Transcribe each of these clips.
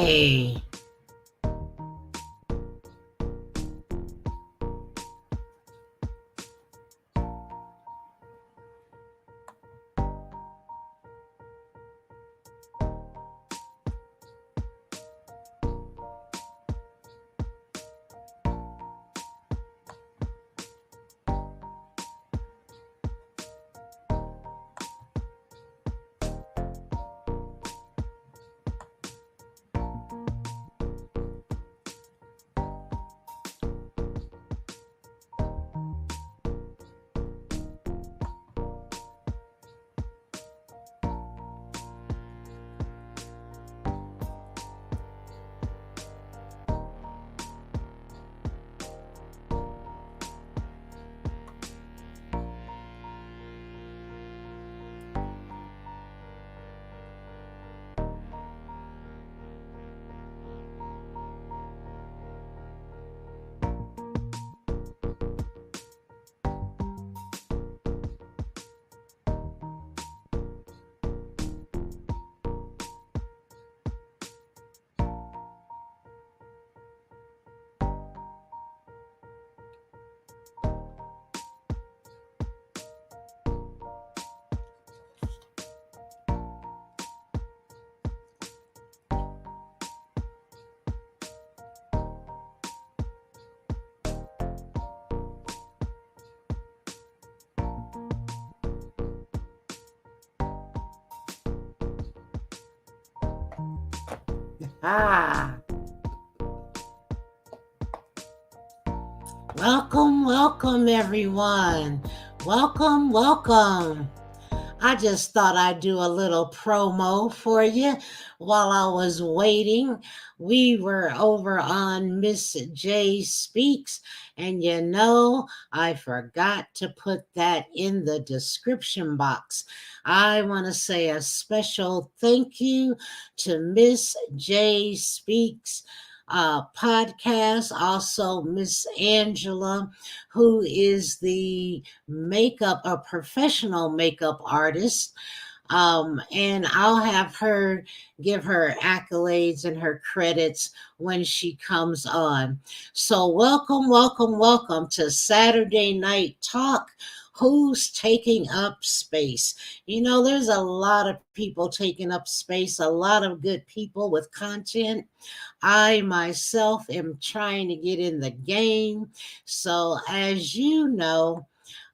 Hi. Ah. Welcome, everyone. Welcome. I just thought I'd do a little promo for you while I was waiting. We were over on Miss J Speaks, and I forgot to put that in the description box. I want to say a special thank you to Miss J Speaks podcast, also Miss Angela, who is a professional makeup artist. And I'll have her give her accolades and her credits when she comes on. So, welcome to Saturday Night Talk. Who's taking up space? There's a lot of people taking up space, a lot of good people with content. I myself am trying to get in the game. So, as you know,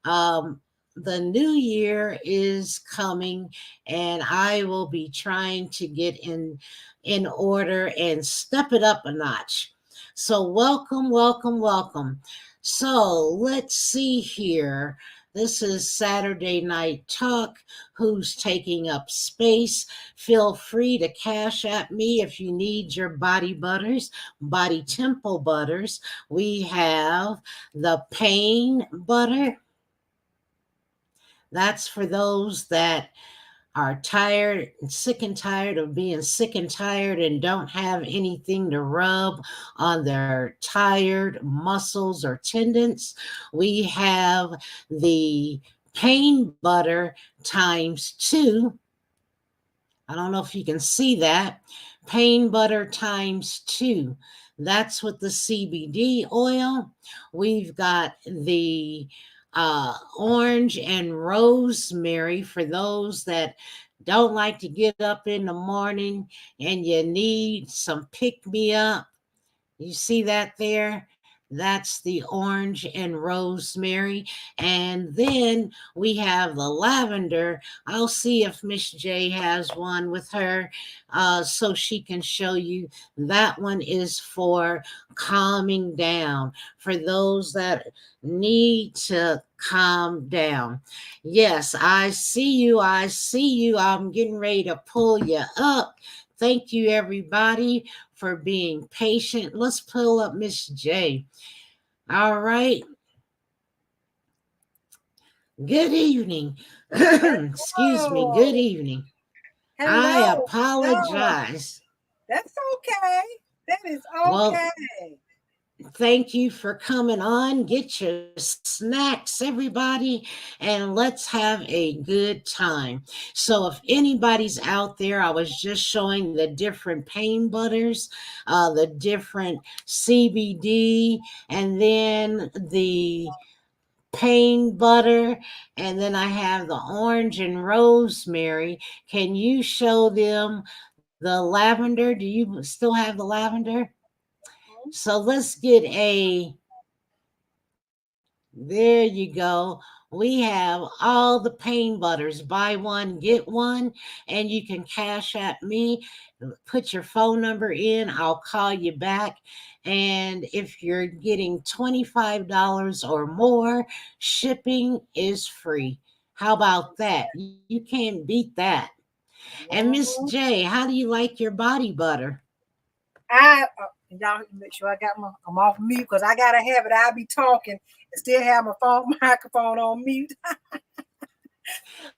um, the new year is coming, and I will be trying to get in order and step it up a notch. So welcome. So let's see here. This is Saturday Night Talk. Who's taking up space? Feel free to cash at me if you need your body butters, body temple butters. We have the pain butter. That's for those that are tired, sick and tired of being sick and tired and don't have anything to rub on their tired muscles or tendons. We have the pain butter times two. I don't know if you can see that. Pain butter times two. That's with the CBD oil. We've got the orange and rosemary for those that don't like to get up in the morning and you need some pick me up. You see that there? That's the orange and rosemary. And then we have the lavender. I'll see if Miss J has one with her so she can show you. That one is for calming down, for those that need to calm down. Yes, I see you. I'm getting ready to pull you up. Thank you, everybody, for being patient. Let's pull up Miss J. All right. Good evening. Excuse me. Good evening. I Hello. apologize. That's okay. That is Well, okay. Thank you for coming on. Get your snacks, everybody, and let's have a good time. So, if anybody's out there, I was just showing the different pain butters, the different CBD, and then the pain butter, and then I have the orange and rosemary. Can you show them the lavender? Do you still have the lavender? So let's get a, there you go. We have all the pain butters. Buy one, get one, and you can cash at me. Put your phone number in. I'll call you back. And if you're getting $25 or more, shipping is free. How about that? You can't beat that. And Miss Mhm. J, how do you like your body butter? Y'all make sure I'm off mute because I gotta have it. I'll be talking and still have my phone microphone on mute.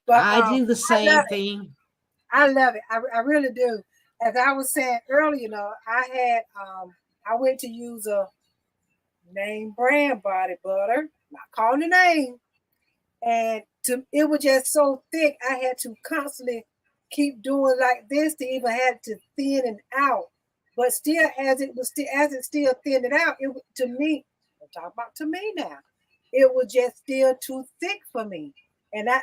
But I do the I love same it. thing. I love it. I really do. As I was saying earlier, I went to use a name brand body butter, not calling the name, and it was just so thick. I had to constantly keep doing like this to even had to thin it out. But still, as it still thinned it out, to me, I'm talking about to me now, it was just still too thick for me. And I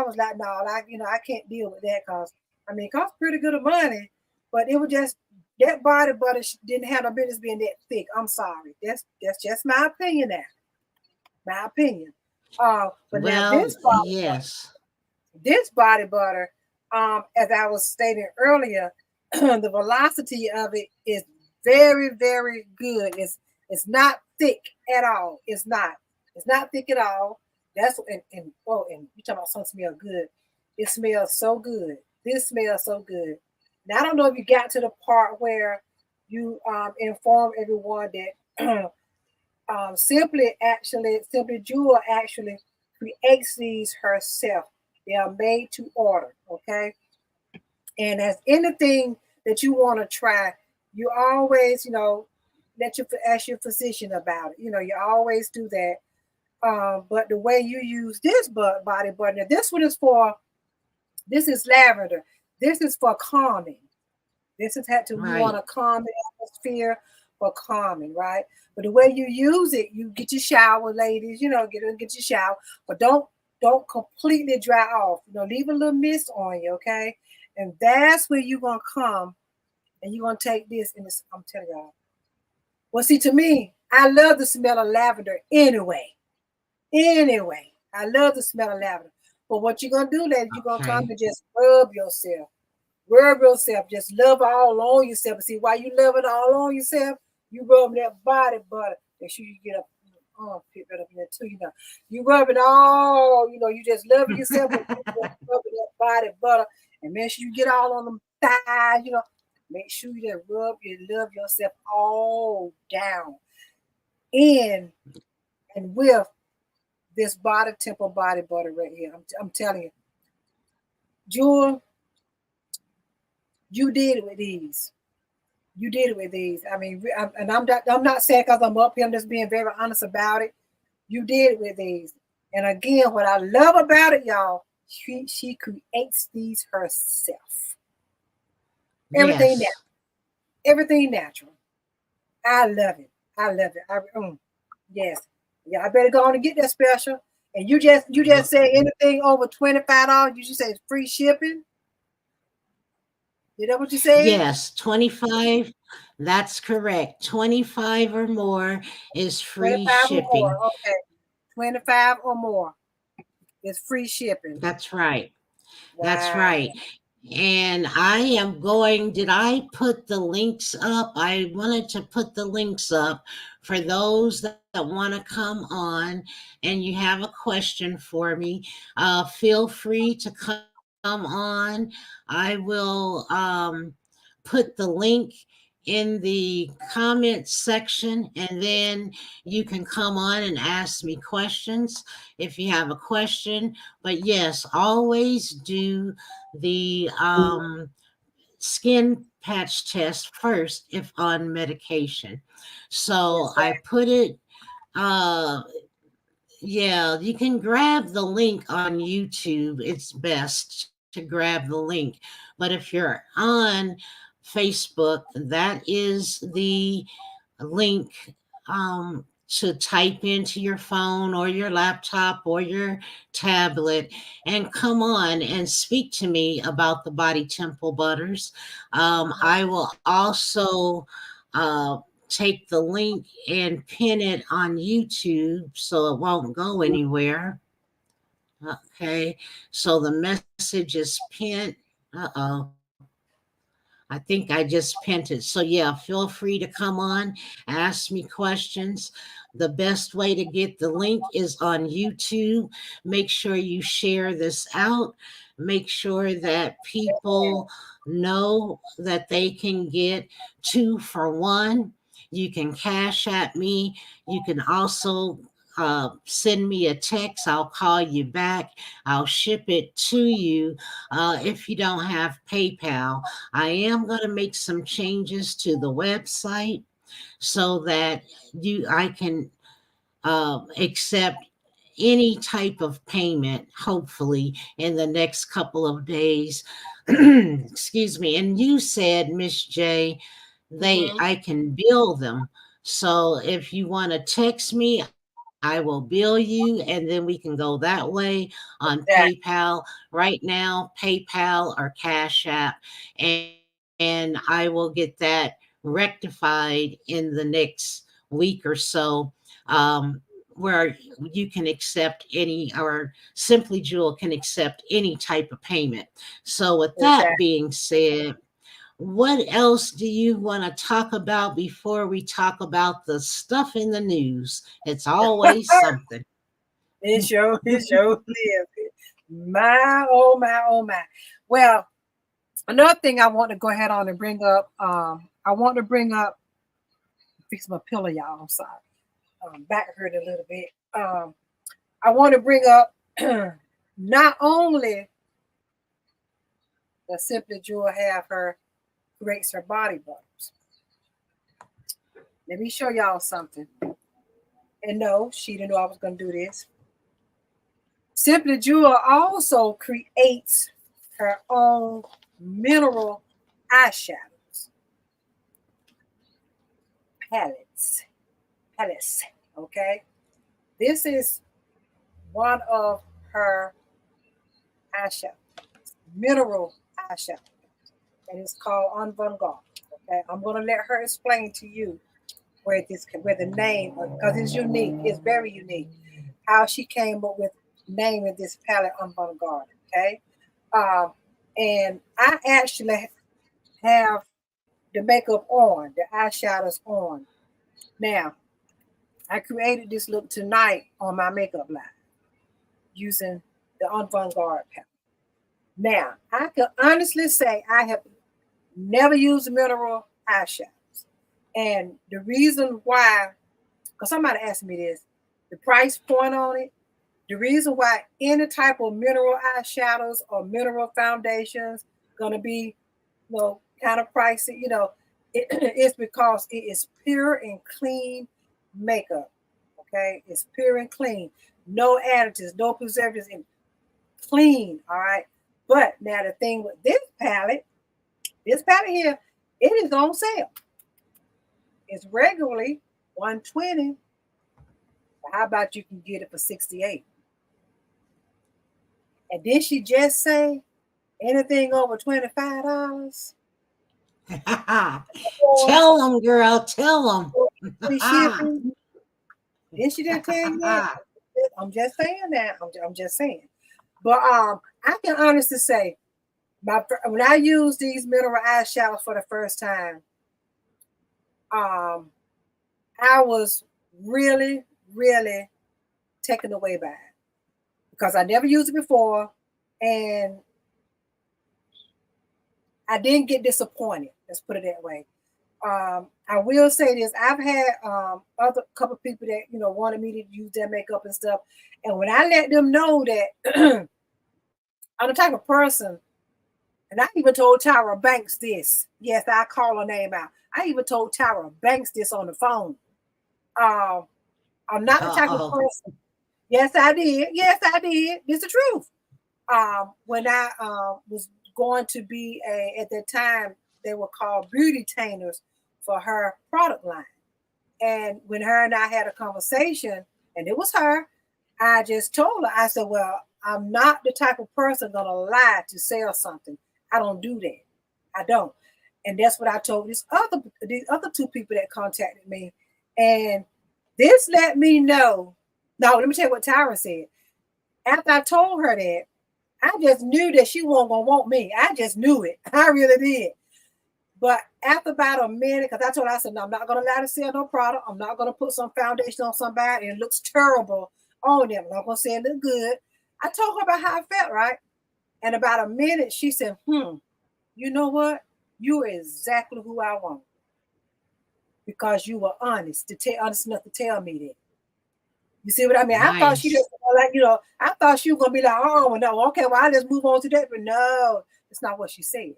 was like, no, I can't deal with that because I mean, it costs pretty good of money, but it was just that body butter didn't have no business being that thick. I'm sorry, that's just my opinion now, my opinion. But now Well, yes. this body butter, as I was stating earlier, the velocity of it is very, very good. It's not thick at all. It's not. It's not thick at all. And you talking about something smell good. It smells so good. This smells so good. Now I don't know if you got to the part where you inform everyone that Simply Jewel actually creates these herself. They are made to order, okay? And as anything that you want to try, you always, let you ask your physician about it. You always do that. But the way you use this body butter, now this is lavender. This is for calming. This is had to you want Right. to calm the atmosphere for calming, right? But the way you use it, you get your shower, ladies. Get your shower, but don't completely dry off. Leave a little mist on you, okay? And that's where you're gonna come and you're gonna take this. And this, I'm telling y'all. Well, see, to me, I love the smell of lavender anyway. Anyway, I love the smell of lavender. But what you're gonna do, ladies, you're gonna come Okay. and just rub yourself, just love all on yourself. And see why you love it all on yourself? You rub that body butter. Make sure you get up. Oh, pick that up in there too. You rub it all. You just love yourself, but you just rubbing that body butter, and make sure you get all on them thighs. Make sure you just you love yourself all down in and with this body temple body butter right here. I'm telling you, Jewel, you did it with these. You did it with these. I mean, and I'm not saying because I'm up here. I'm just being very honest about it. You did it with these. And again, what I love about it, y'all, she creates these herself. Everything Yes. natural. Everything natural. I love it. I love it. Yes. Yeah, I better go on and get that special. And you just Well, say anything over $25, you just say it's free shipping. You know what you said? yes, 25. That's correct. 25 or more is free 25 or more. shipping. Okay. 25 or more. It's free shipping. That's right. That's Wow. right. And I am going, did I put the links up? I wanted to put the links up for those that want to come on and you have a question for me. Feel free to come on. I will put the link in the comment section, and then you can come on and ask me questions if you have a question. But yes, always do the skin patch test first if on medication. So Yes, I put it, uh, yeah, you can grab the link on YouTube. It's best to grab the link. But if you're on Facebook, that is the link to type into your phone or your laptop or your tablet and come on and speak to me about the Body Temple Butters. I will also take the link and pin it on YouTube so it won't go anywhere. Okay, so the message is pinned. I think I just pinned it. So, yeah, feel free to come on, ask me questions. The best way to get the link is on YouTube. Make sure you share this out. Make sure that people know that they can get 2 for 1. You can cash at me. You can also send me a text. I'll call you back. I'll ship it to you if you don't have PayPal. I am going to make some changes to the website so that I can accept any type of payment, hopefully, in the next couple of days. Excuse me. And you said, Miss J, mm-hmm. I can bill them. So if you want to text me, I will bill you, and then we can go that way on Exactly. PayPal. Right now, PayPal or Cash App, and I will get that rectified in the next week or so. Where you can accept any, or Simply Jewel can accept any type of payment. So, with that Exactly. being said, what else do you want to talk about before we talk about the stuff in the news? It's always something. It sure live. My, oh my, oh my. Well, another thing I want to go ahead on and bring up, I want to bring up, fix my pillow, y'all. I'm sorry. Back hurt a little bit. I want to bring up not only the Simply Jewel have her creates her body butters. Let me show y'all something. And no, she didn't know I was going to do this. Simply Jewel also creates her own mineral eyeshadows, palettes, palettes. Okay, this is one of her eyeshadows, mineral eyeshadow, and it's called Anvangar. Okay, I'm gonna let her explain to you where the name, because it's unique, it's very unique, how she came up with naming this palette Anvangar. Okay, um, and I actually have the makeup on, the eyeshadows on. Now, I created this look tonight on my makeup line using the Avant-Garde palette. Now, I can honestly say I have never used mineral eyeshadows. And the reason why, because somebody asked me this, the price point on it, the reason why any type of mineral eyeshadows or mineral foundations gonna be, kind of pricey, it's because it is pure and clean makeup. Okay, it's pure and clean, no additives, no preservatives, and clean. All right. But now the thing with this palette here, it is on sale. It's regularly 120. How about you can get it for 68? And did she just say anything over $25? Tell them, girl, tell Free them. shipping. Did she just tell you that? I'm just saying that. I'm just saying. But I can honestly say, when I used these mineral eyeshadows for the first time, I was really, really taken away by it because I never used it before, and I didn't get disappointed. Let's put it that way. I will say this: I've had other couple people that wanted me to use their makeup and stuff, and when I let them know that I'm the type of person, And I even told Tyra Banks this. Yes, I call her name out. I even told Tyra Banks this on the phone. Uh, I'm not the type of Uh-oh. person. Yes, I did. Yes, I did. It's the truth. When I was going to be at that time, they were called beauty tainers for her product line. And when her and I had a conversation, and it was her, I just told her, I said, well, I'm not the type of person gonna lie to sell something. I don't do that. I don't. And that's what I told these other two people that contacted me. And this let me know. No, let me tell you what Tyra said. After I told her that, I just knew that she wasn't gonna want me. I just knew it. I really did. But after about a minute, because I told her, I said, no, I'm not going to allow to sell no product. I'm not going to put some foundation on somebody and it looks terrible on them. I'm not going to say it look good. I told her about how I felt, right? And about a minute, she said, you know what? You are exactly who I want. Because you were honest enough to tell me that. You see what I mean? I thought she Nice. just I thought she was gonna be like, oh no, okay, well, I just move on to that. But no, it's not what she said.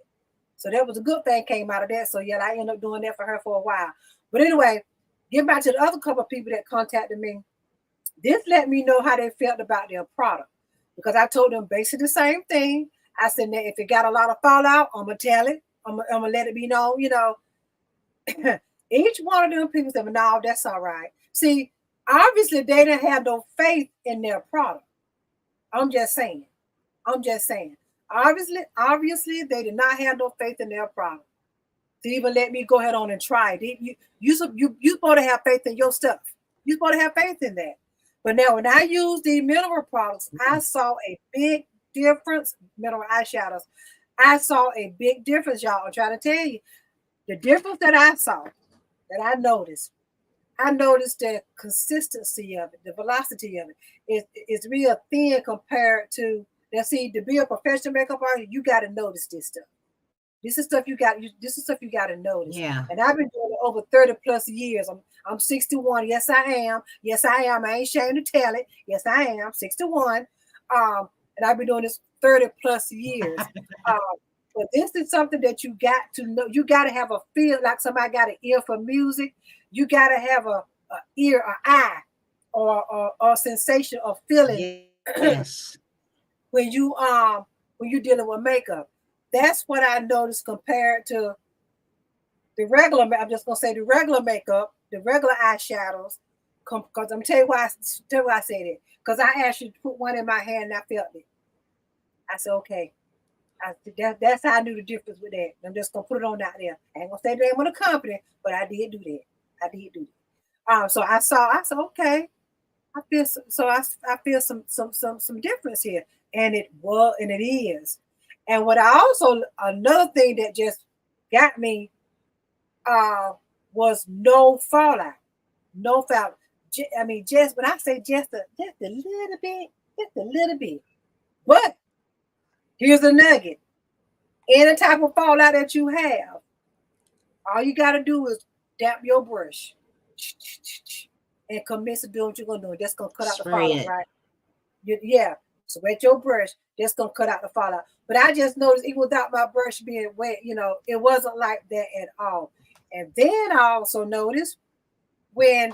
So that was a good thing came out of that. So yeah, I ended up doing that for her for a while. But anyway, getting back to the other couple of people that contacted me, this let me know how they felt about their product. Because I told them basically the same thing. I said that if it got a lot of fallout, I'm gonna tell it. I'm gonna let it be known, Each one of them people said, no, that's all right. See, obviously they didn't have no faith in their product. I'm just saying. I'm just saying. Obviously, they did not have no faith in their product to even let me go ahead on and try it. You supposed to have faith in your stuff. You supposed to have faith in that. But now, when I use the mineral products, I saw a big difference. Mineral eyeshadows, I saw a big difference, y'all. I'm trying to tell you the difference that I saw, that I noticed. I noticed the consistency of it, the velocity of it. It's real thin compared to. Now, see, to be a professional makeup artist, you got to notice this stuff. This is stuff you got. This is stuff you got to notice. Yeah. And I've been doing it over 30 plus years. I'm 61. Yes, I am. Yes, I am. I ain't ashamed to tell it. Yes, I am 61. And I've been doing this 30 plus years. Um, but this is something that you got to know. You got to have a feel like somebody got an ear for music. You got to have a ear, an eye, or sensation of feeling Yes. when you're dealing with makeup. That's what I noticed compared to the regular. I'm just gonna say the regular makeup, the regular eyeshadows. Because I'm tell you why I said it. Because I asked you to put one in my hand and I felt it. I said okay. That's how I knew the difference with that. I'm just gonna put it on out there. I ain't gonna say the name of the company, but I did do that. I did do that. So I said okay. I feel some difference here, and it is. And what I also another thing that just got me uh was no fallout, no fallout. I mean, just when I say just a little bit, just a little bit. But here's a nugget: any type of fallout that you have, all you got to do is dap your brush and commence to do what you're gonna do. That's gonna cut out the Spray fallout, it. right? Yeah. So wet your brush, that's gonna cut out the fallout. But I just noticed even without my brush being wet, it wasn't like that at all. And then I also noticed when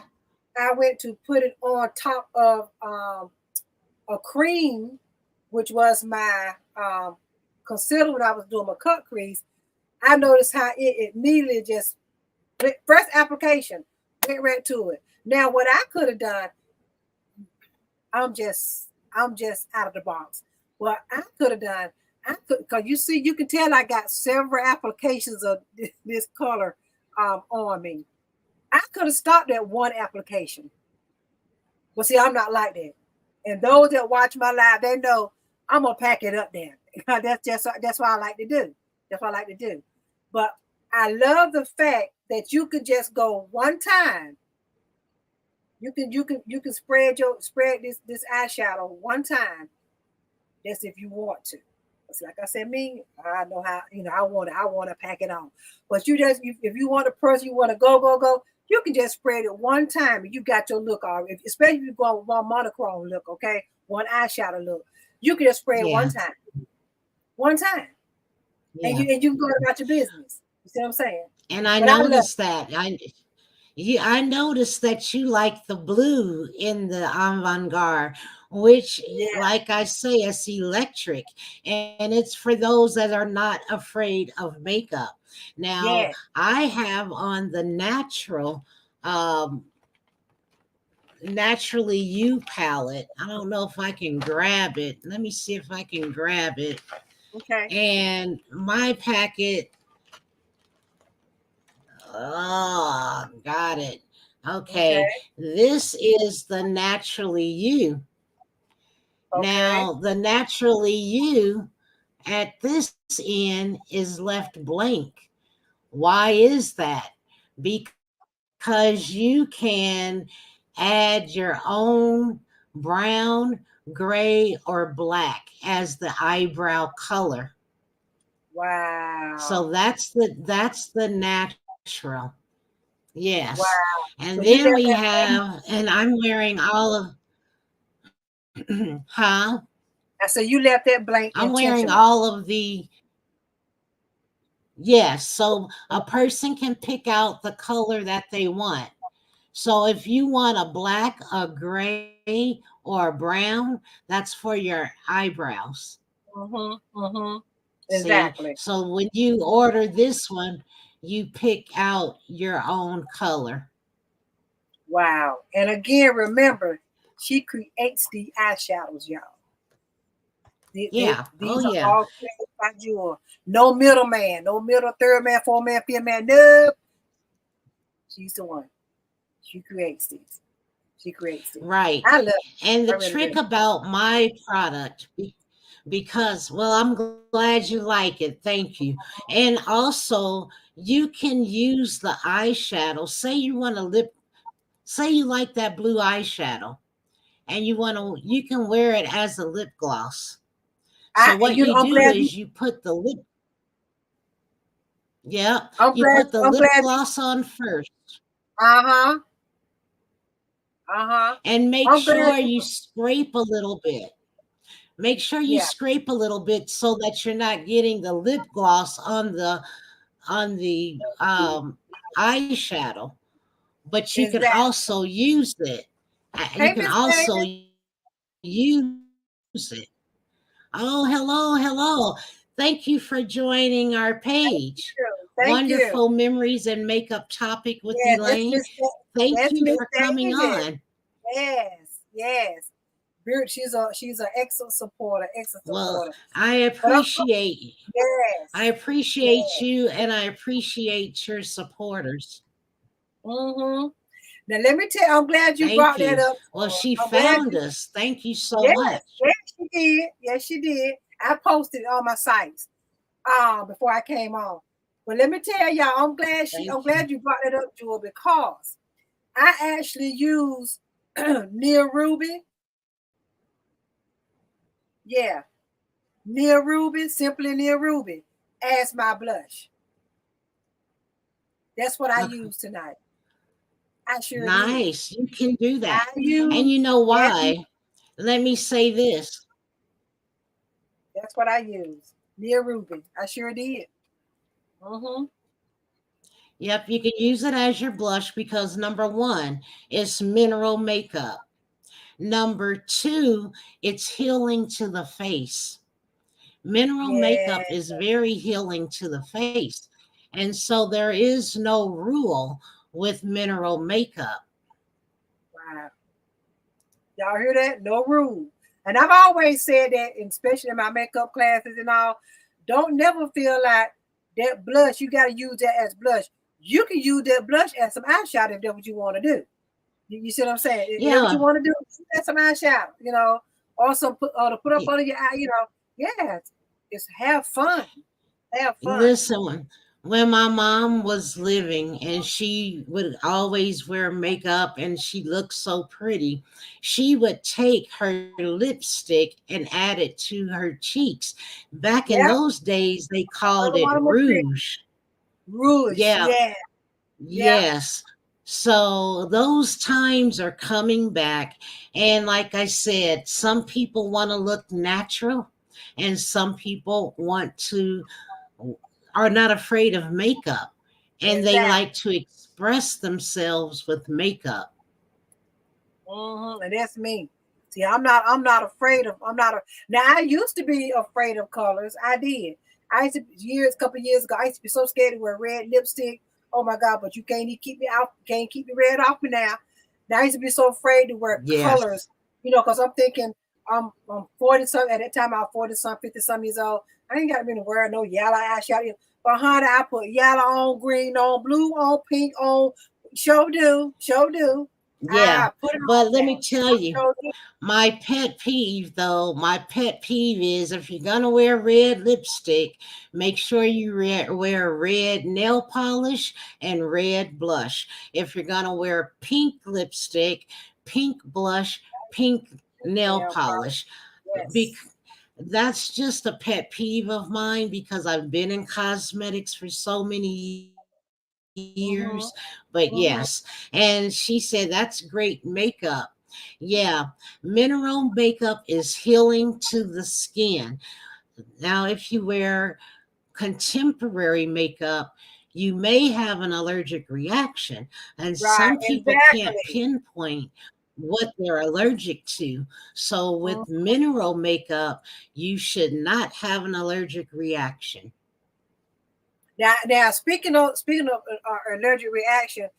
I went to put it on top of a cream, which was my concealer when I was doing my cut crease, I noticed how it immediately just first application went right to it. Now what I could have done, I'm just out of the box. What I could have done, because you can tell I got several applications of this color on me. I could have stopped at one application. But see, I'm not like that. And those that watch my live, they know I'm gonna pack it up there. That's what I like to do. That's what I like to do. But I love the fact that you could just go one time. You can spread this eyeshadow one time. That's if you want to. It's like I said, me, I know how, I want to pack it on. But if you want a person, you want to go, you can just spread it one time and you got your look already. Especially if you go with one monochrome look, okay? One eyeshadow look. You can just spray it one Yeah. time. One time. Yeah. and you can go about your business. You see what I'm saying? And I But I love noticed that. I noticed that you like the blue in the avant-garde, which, it. Yeah, like I say, it's electric, and it's for those that are not afraid of makeup. Now, yeah. I have on the natural, um, naturally you palette. I don't know if I can grab it. Let me see if I can grab it. Okay, And my packet, oh, got it. Okay, okay, this is the naturally you. okay. Now, the naturally you at this end is left blank. Why is that? Because you can add your own brown, gray, or black as the eyebrow color. So Wow, that's the natural. Yes. wow. And So then you we left that blank. have, and I'm wearing all of, huh? I said you left that blank I'm wearing intentional. all of the, yes. So a person can pick out the color that they want. So if you want a black, a gray, or a brown, that's for your eyebrows. Mhm, mhm. See? Exactly. So when you order this one, you pick out your own color. Wow. And again, remember, she creates the eyeshadows, y'all. Yeah. Oh, These are yeah. all created by Jewel. No middleman, no middle, third man, fourth man, fifth man. Nope. She's the one. She creates these. She creates these. Right. I love it. And the I really do. trick about my product, because, well, I'm glad you like it. Thank you. And also, you can use the eyeshadow. Say you want a lip, say you like that blue eyeshadow and you can wear it as a lip gloss. So what you I'm do glad you is you put the lip, yeah, you glad put the I'm lip glad you gloss on first uh-huh. Uh-huh. and make I'm glad sure you you scrape a little bit. Make sure you yeah, scrape a little bit so that you're not getting the lip gloss on the eyeshadow. But you can exactly. also use it. You Hey can Miss also Davis. use it. Oh, hello. Thank you for joining our page. Wonderful Thank memories you. and makeup topic with Elaine. Yeah, Thank you for That's coming Miss on. Davis. Yes, yes. She's an excellent supporter, excellent Well, supporter. I But I'm appreciate I yes, appreciate yes. you and I appreciate your supporters. Mm-hmm. Now let me tell you, I'm glad you Thank brought that you. up. Well, she I'm glad found you us. Thank you so yes, much. yes, she did. Yes, she did. I posted it on my sites before I came on. But let me tell y'all, I'm Thank you. glad you brought that up, Jewel, because I actually use Near Ruby. Yeah, Near Ruby, simply Near Ruby, as my blush. That's what I Okay. use tonight. I sure did. Nice. You can do I that. And use you know yes, why? Let me say this. that's what I use. Near Ruby. I sure did. Mm-hmm. Yep, you can use it as your blush because number one, it's mineral makeup. Number two, it's healing to the face. Mineral Yeah. makeup is very healing to the face. And so there is no rule with mineral makeup. Wow. Y'all hear that? No rule. And I've always said that, especially in my makeup classes and all, don't never feel like that blush, you got to use that as blush. You can use that blush as some eyeshadow if that's what you want to do. You see what I'm saying? If that's what you Yeah. want to do, that's some eyeshadow, Also put to put up under your eye, Yeah, it's have fun. Have fun. Listen, when my mom was living and she would always wear makeup and she looked so pretty, she would take her lipstick and add it to her cheeks. Back in Yep. those days, they called Another it one of my tricks. rouge. Rouge. Yeah, Yeah. Yep. yes. So those times are coming back. And like I said, some people want to look natural and some people want to are not afraid of makeup, and they Exactly. like to express themselves with makeup. And that's me. See, I'm not afraid of, now I used to be afraid of colors. I did. I used to, couple years ago, I used to be so scared to wear red lipstick. Oh my God, but you can't even keep me out, can't keep the red off me now. Now I used to be so afraid to wear Yes. colors, because I'm thinking I'm 40 something, at that time I was 40 something, 50 some years old. I ain't got to be wearing no yellow eyeshadow. But honey, I put yellow on, green on, blue on, pink on, show do, show do. Yeah. I put it But on let now. me tell you, So do. my pet peeve, though, my pet peeve is if you're going to wear red lipstick, make sure you wear red nail polish and red blush. If you're going to wear pink lipstick, pink blush, pink nail Nail polish. polish. Yes. Be- that's just a pet peeve of mine because I've been in cosmetics for so many years. But Mm-hmm. yes, and Mm-hmm. she said that's great makeup. Yeah, mineral makeup is healing to the skin. Now, if you wear contemporary makeup, you may have an allergic reaction, and Right. some people can't Exactly. pinpoint what they're allergic to. So, with Mm-hmm. mineral makeup, you should not have an allergic reaction. Now, speaking of allergic reaction,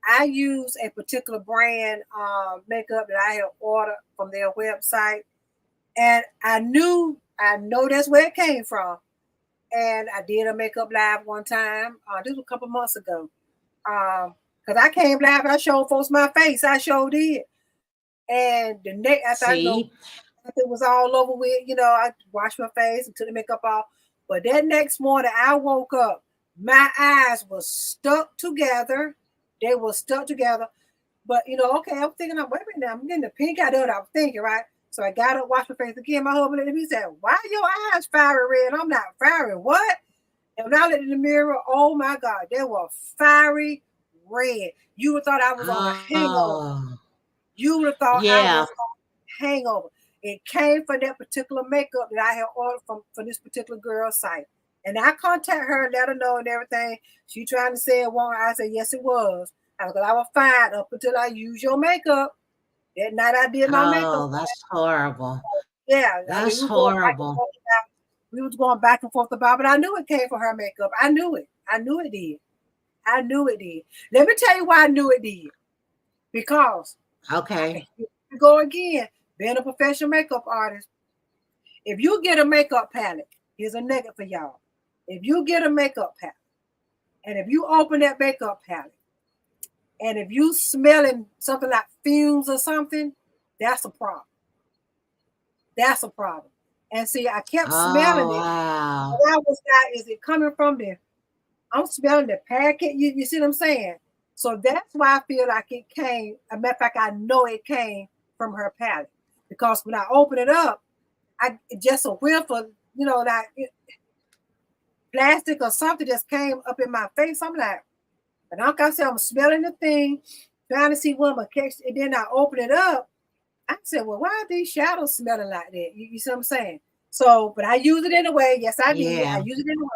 I use a particular brand makeup that I have ordered from their website, and I know that's where it came from. And I did a makeup live one time. This was a couple months ago. Because I came live, I showed folks my face. I showed did. And the next, after See? after it was all over with, I washed my face and took the makeup off. But that next morning, I woke up, my eyes were stuck together. They were stuck together. But okay, I'm thinking, wait a minute now, I'm getting the pink eye. That's what I was thinking, right? So I got up, washed my face again. My husband looked at me, he said, "Why are your eyes fiery red?" I'm not fiery. What? And when I looked in the mirror, oh my God, they were fiery red. You would have thought I was on a hangover. Oh, You would have thought I yeah. was on a hangover. It came from that particular makeup that I had ordered from this particular girl's site. And I contact her and let her know and everything. She trying to say it won't. I said, yes, it was. I was fine up until I used your makeup. That night I did my makeup. Oh, that's horrible. Yeah, I mean, That's we were going back and horrible. forth about. We was going back and forth about, but I knew it came from her makeup. I knew it. I knew it did. I knew it did. Let me tell you why I knew it did. Because Okay. go again, being a professional makeup artist. If you get a makeup palette, here's a nugget for y'all. If you get a makeup palette, and if you open that makeup palette, and if you smelling something like fumes or something, that's a problem. That's a problem. And see, I kept Oh, smelling it. wow. And I was like, is it coming from the, I'm smelling the packet. You see what I'm saying? So that's why I feel like it came. As a matter of fact, I know it came from her palette. Because when I open it up, I just a whiff of, like plastic or something just came up in my face. I'm like, and like I said, I'm smelling the thing, trying to see what I'm gonna catch. And then I open it up. I said, well, why are these shadows smelling like that? You see what I'm saying? So, but I use it anyway. Yes, I did. I Yeah. use it anyway.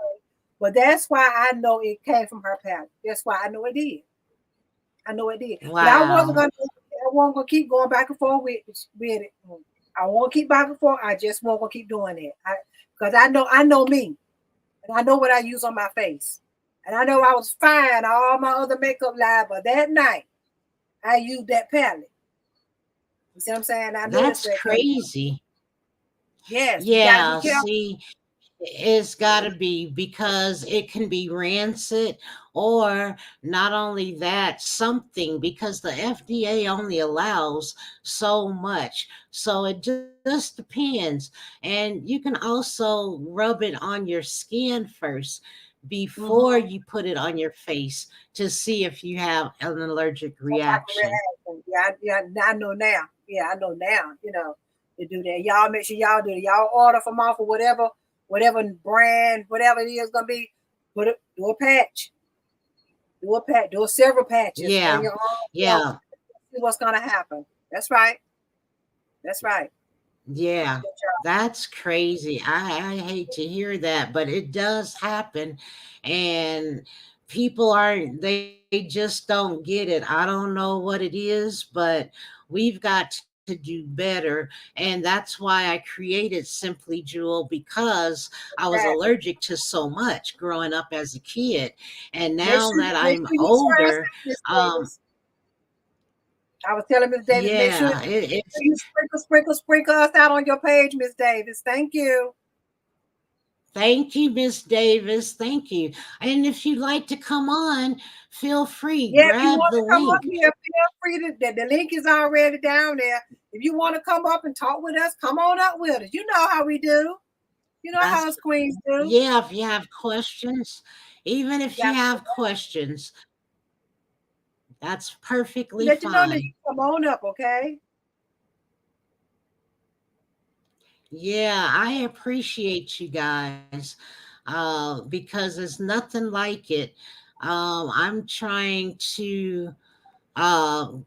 But that's why I know it came from her palette. That's why I know it did. I know it did. But Wow. I wasn't gonna keep going back and forth with it. I won't keep back and forth. I just won't gonna keep doing it. Because I know me. And I know what I use on my face. And I know I was fine all my other makeup live, but that night I used that palette. You see what I'm saying? I know that's That's where it came from. crazy. Yes, you gotta be Yeah. careful. See, it's got to be because it can be rancid, or not only that, something because the FDA only allows so much. So it just depends. And you can also rub it on your skin first before Mm-hmm. you put it on your face to see if you have an allergic Some type of reaction. reaction. Yeah, I know now. Yeah, I know now. To do that. Y'all make sure y'all do it. Y'all order from off of whatever brand, whatever it is gonna be. Do a patch. Do several patches Yeah. on your arm. Yeah. See what's gonna happen. That's right. That's right. Yeah, Good job. that's crazy. I hate to hear that, but it does happen. And people aren't, they just don't get it. I don't know what it is, but we've got to do better. And that's why I created Simply Jewel, because I was Exactly. allergic to so much growing up as a kid. And Make now sure that make I'm sure you try us older, out, Miss um, Davis. I was telling Miss Davis, yeah, make sure it's you sprinkle us out on your page, Miss Davis. Thank you. thank you, Miss Davis. Thank you. And if you'd like to come on, feel free, Yeah, if you grab want the to come up link. here, feel free to. The link is already down there. If you want to come up and talk with us, come on up with us. You know how we do. You know how That's, us queens do. yeah, if you have questions, even You if you got have questions, that's to perfectly let you know that fine. you come on up, okay? Yeah, I appreciate you guys, because there's nothing like it. I'm trying to,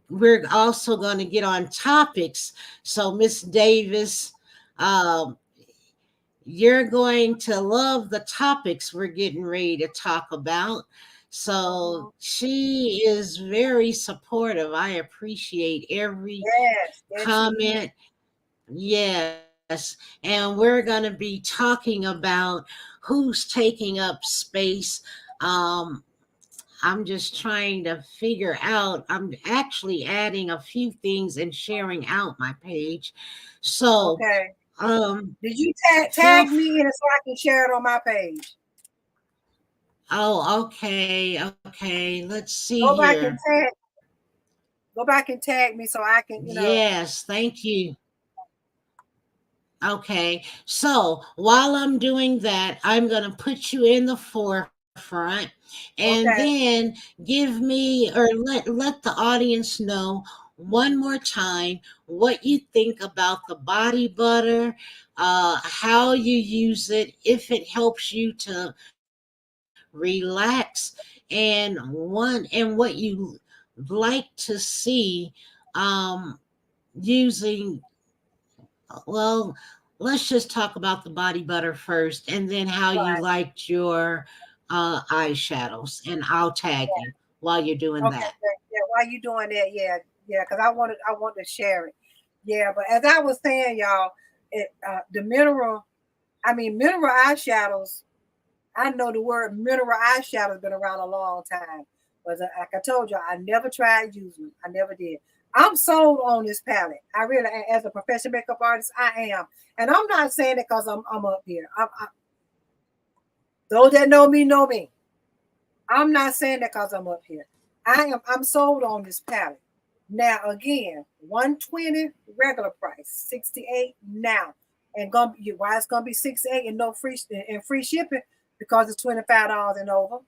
we're also going to get on topics. So, Miss Davis, um, you're going to love the topics we're getting ready to talk about. So Uh-huh. she is very supportive. I appreciate every Yes, yes, she is. comment. Yes. And we're going to be talking about who's taking up space. Um, I'm just trying to figure out. I'm actually adding a few things and sharing out my page. So, Okay. Did you feel tag me in it so I can share it on my page? Oh, okay, okay. Let's see Go back here. and tag. Go back and tag me so I can, Yes, thank you. Okay. So while I'm doing that, I'm going to put you in the forefront, and Okay. then give me, or let the audience know one more time what you think about the body butter, how you use it, if it helps you to relax, and what you like to see, um, using, well, let's just talk about the body butter first, and then how you Right. liked your eyeshadows, and I'll tag you while you're doing Okay. that. Yeah. Why you doing that? Yeah. Yeah. Because I want to share it. Yeah. But as I was saying, y'all, the mineral eyeshadows. I know the word mineral eyeshadow has been around a long time. But like I told you, I never tried using them. I never did. I'm sold on this palette. I really, as a professional makeup artist, I am. And I'm not saying it because I'm up here. Those that know me know me. I'm not saying that because I'm up here. I'm sold on this palette. Now again, 120 regular price, 68 now. And why it's gonna be 68 and no free shipping? Because it's $25 and over.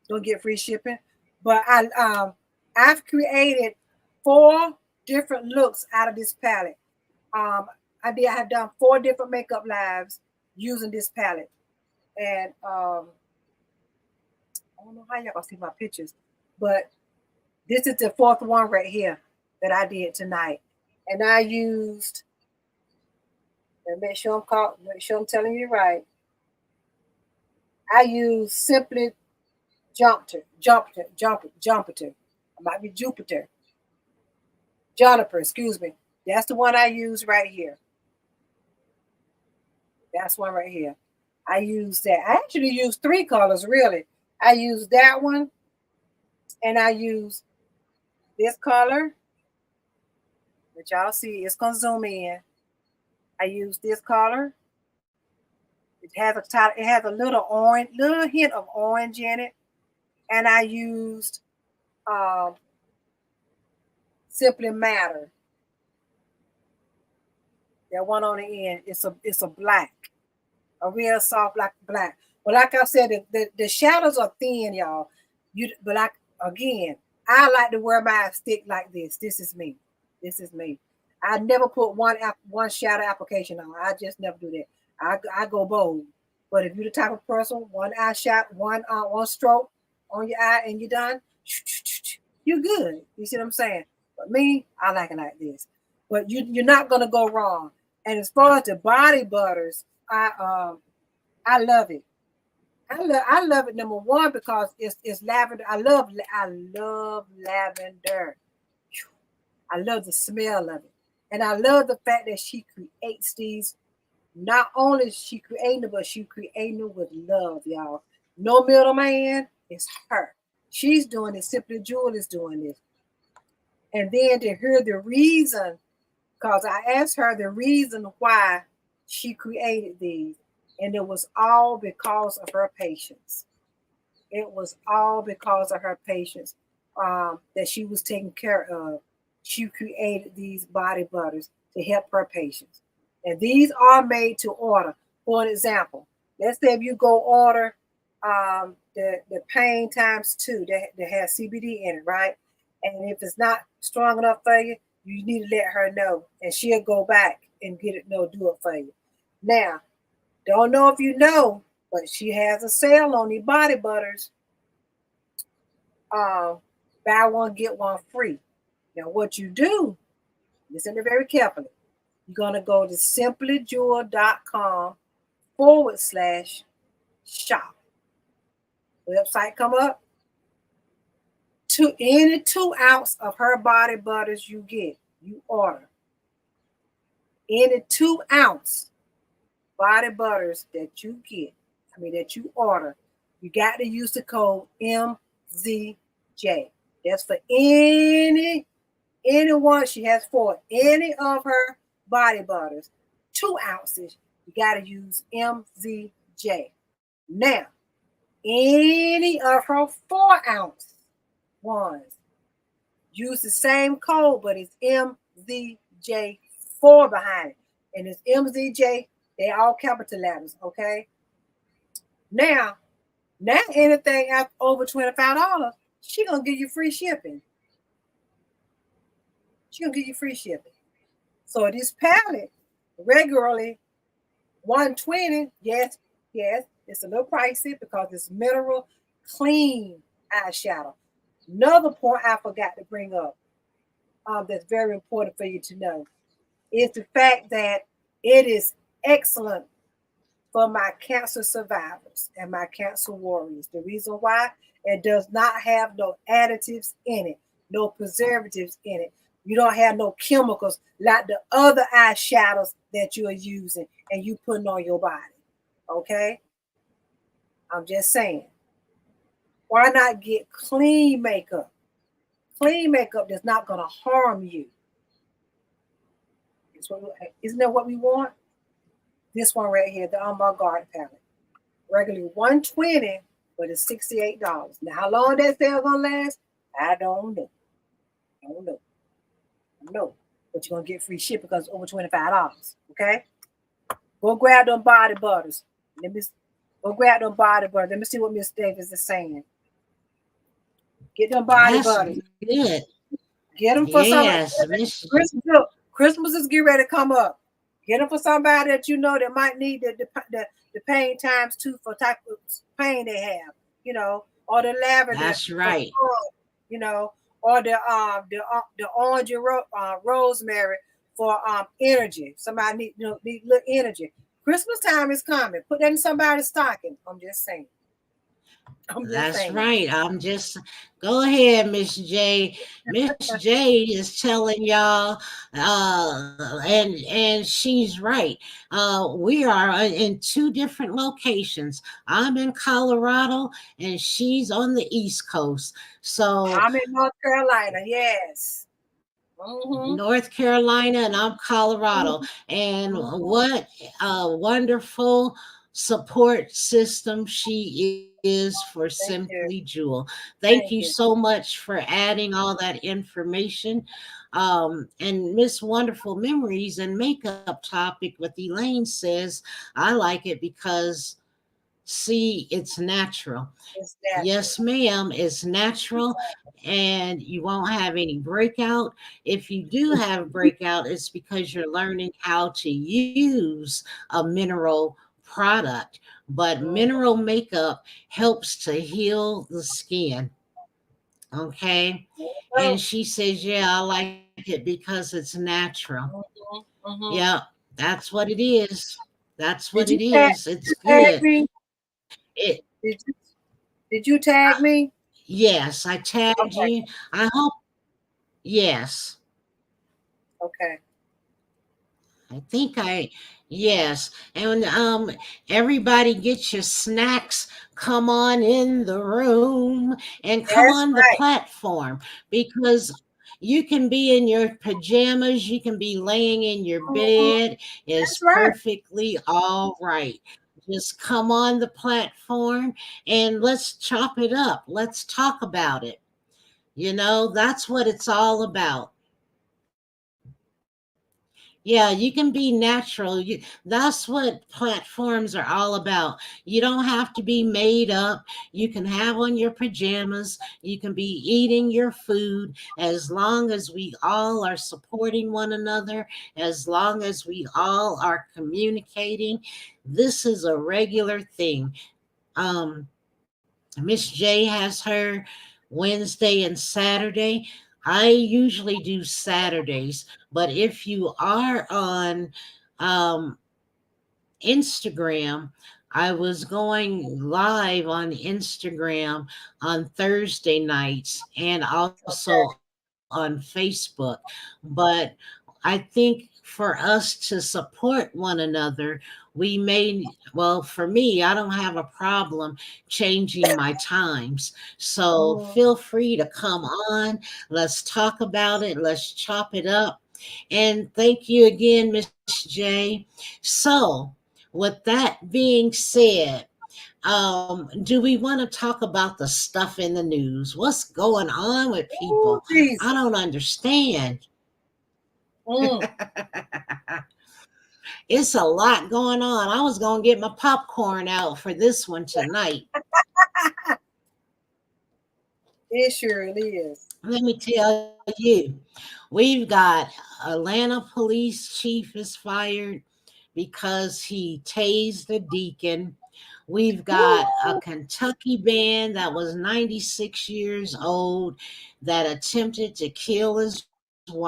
Don't get free shipping. But I've created 4 different looks out of this palette. Um I have done 4 different makeup lives using this palette. And I don't know how y'all gonna see my pictures, but this is the 4th one right here that I did tonight. And I used, and make sure I'm telling you right. I used simply Jumper. It might be Juniper, excuse me. That's the one I used right here. That's one right here. I used that. I actually used 3 colors really. I used that one, and I used this color, which y'all see. It's gonna zoom in. I used this color. It has a little orange, little hint of orange in it, and I used um, Simply Matter. That one on the end. It's a black, a real soft black. But like I said, the shadows are thin, y'all. But like again, I like to wear my stick like this. This is me. This is me. I never put one shadow application on. I just never do that. I go bold. But if you're the type of person, one eye shot, one stroke on your eye, and you're done, you're good. You see what I'm saying? But me, I like it like this. but you're not gonna go wrong. And as far as the body butters, I love it. I love it. Number one, because it's lavender. I love lavender. I love the smell of it, and I love the fact that she creates these. Not only is she creating it, but she creating it with love, y'all. No middleman. It's her. She's doing it. Simply Jewel is doing this, and then to hear the reason, because I asked her the reason why she created these, and it was all because of her patience. It was all because of her patience that she was taking care of. She created these body butters to help her patients. And these are made to order. For an example, let's say if you go order the pain times two that has CBD in it, right? And if it's not strong enough for you, you need to let her know, and she'll go back and get it, no, do it for you. Now, don't know if you know, but she has a sale on these body butters. uh, Buy one, get one free. Now, what you do, listen to very carefully. You're going to go to simplyjewel.com/shop. Website come up. To any 2 ounce of her body butters you get, you order. Any 2 ounce body butters that you get, that you order, you got to use the code MZJ. That's for anyone she has for any of her body butters, 2 ounces. You got to use MZJ. Now, any of her 4 ounce ones, use the same code, but it's MZJ4 behind it. And it's MZJ, they all capital letters, okay? Now anything over $25, she gonna give you free shipping. She gonna give you free shipping. So this palette, regularly $120, yes, it's a little pricey because it's mineral clean eyeshadow. Another point I forgot to bring up, that's very important for you to know, is the fact that it is excellent for my cancer survivors and my cancer warriors. The reason why, it does not have no additives in it, no preservatives in it. You don't have no chemicals like the other eyeshadows that you are using and you putting on your body. Okay? I'm just saying. Why not get clean makeup? Clean makeup that's not going to harm you. Isn't that what we want? This one right here, the anvangar palette. Regularly $120, but it's $68. Now, how long that sale gonna last? I don't know. But you're gonna get free ship because it's over $25. Okay? Go grab them body butters. Let me see what Miss Davis is saying. Get them body That's butters. good. Get them for somebody. Yes, Miss. Christmas is getting ready to come up. Get them for somebody that you know that might need the pain times two for type of pain they have, or the lavender. That's right. Or the orange and rosemary for energy. Somebody need little energy. Christmas time is coming. Put that in somebody's stocking. I'm just saying. That's right. Go ahead, Miss J. Miss J is telling y'all, and she's right. We are in two different locations. I'm in Colorado, and she's on the East Coast. So I'm in North Carolina. Yes. Mm-hmm. North Carolina, and I'm Colorado. And what a wonderful support system she is for Simply Jewel. Thank you so much for adding all that information. And Miss Wonderful Memories and Makeup Topic with Elaine says, I like it because, see, it's natural. Yes, ma'am, it's natural, and you won't have any breakout. If you do have breakout, it's because you're learning how to use a mineral product. But mineral makeup helps to heal the skin. Okay. So, And she says, "Yeah, I like it because it's natural." mhm, mhm. Yeah, that's what it is. That's what Did it you tag? is. Did It's you tag good. me? It Did you? Did you tag me? Yes, I tagged Okay. you. I hope yes. Okay. I think I yes. And everybody get your snacks. Come on in the room and come That's on the right. platform because you can be in your pajamas, you can be laying in your Mhm. bed. It's That's right. perfectly all right. Just come on the platform and let's chop it up. Let's talk about it. That's what it's all about. Yeah, you can be natural. That's what platforms are all about. You don't have to be made up. You can have on your pajamas. You can be eating your food as long as we all are supporting one another, as long as we all are communicating. This is a regular thing. Miss J has her Wednesday and Saturday. I usually do Saturdays, but if you are on um, Instagram, I was going live on Instagram on Thursday nights and also Okay. on Facebook. But I think for us to support one another, we may, well, for me, I don't have a problem changing my times. So Mhm. feel free to come on. Let's talk about it. Let's chop it up. And thank you again, Miss J. So, with that being said, do we want to talk about the stuff in the news? What's going on with Oh, people? I Jesus. don't understand. Mm. It's a lot going on. I was going to get my popcorn out for this one tonight. It sure is. Let me tell you, we've got Atlanta police chief is fired because he tased a deacon. We've got a Woo. Kentucky man that was 96 years old that attempted to kill his wife.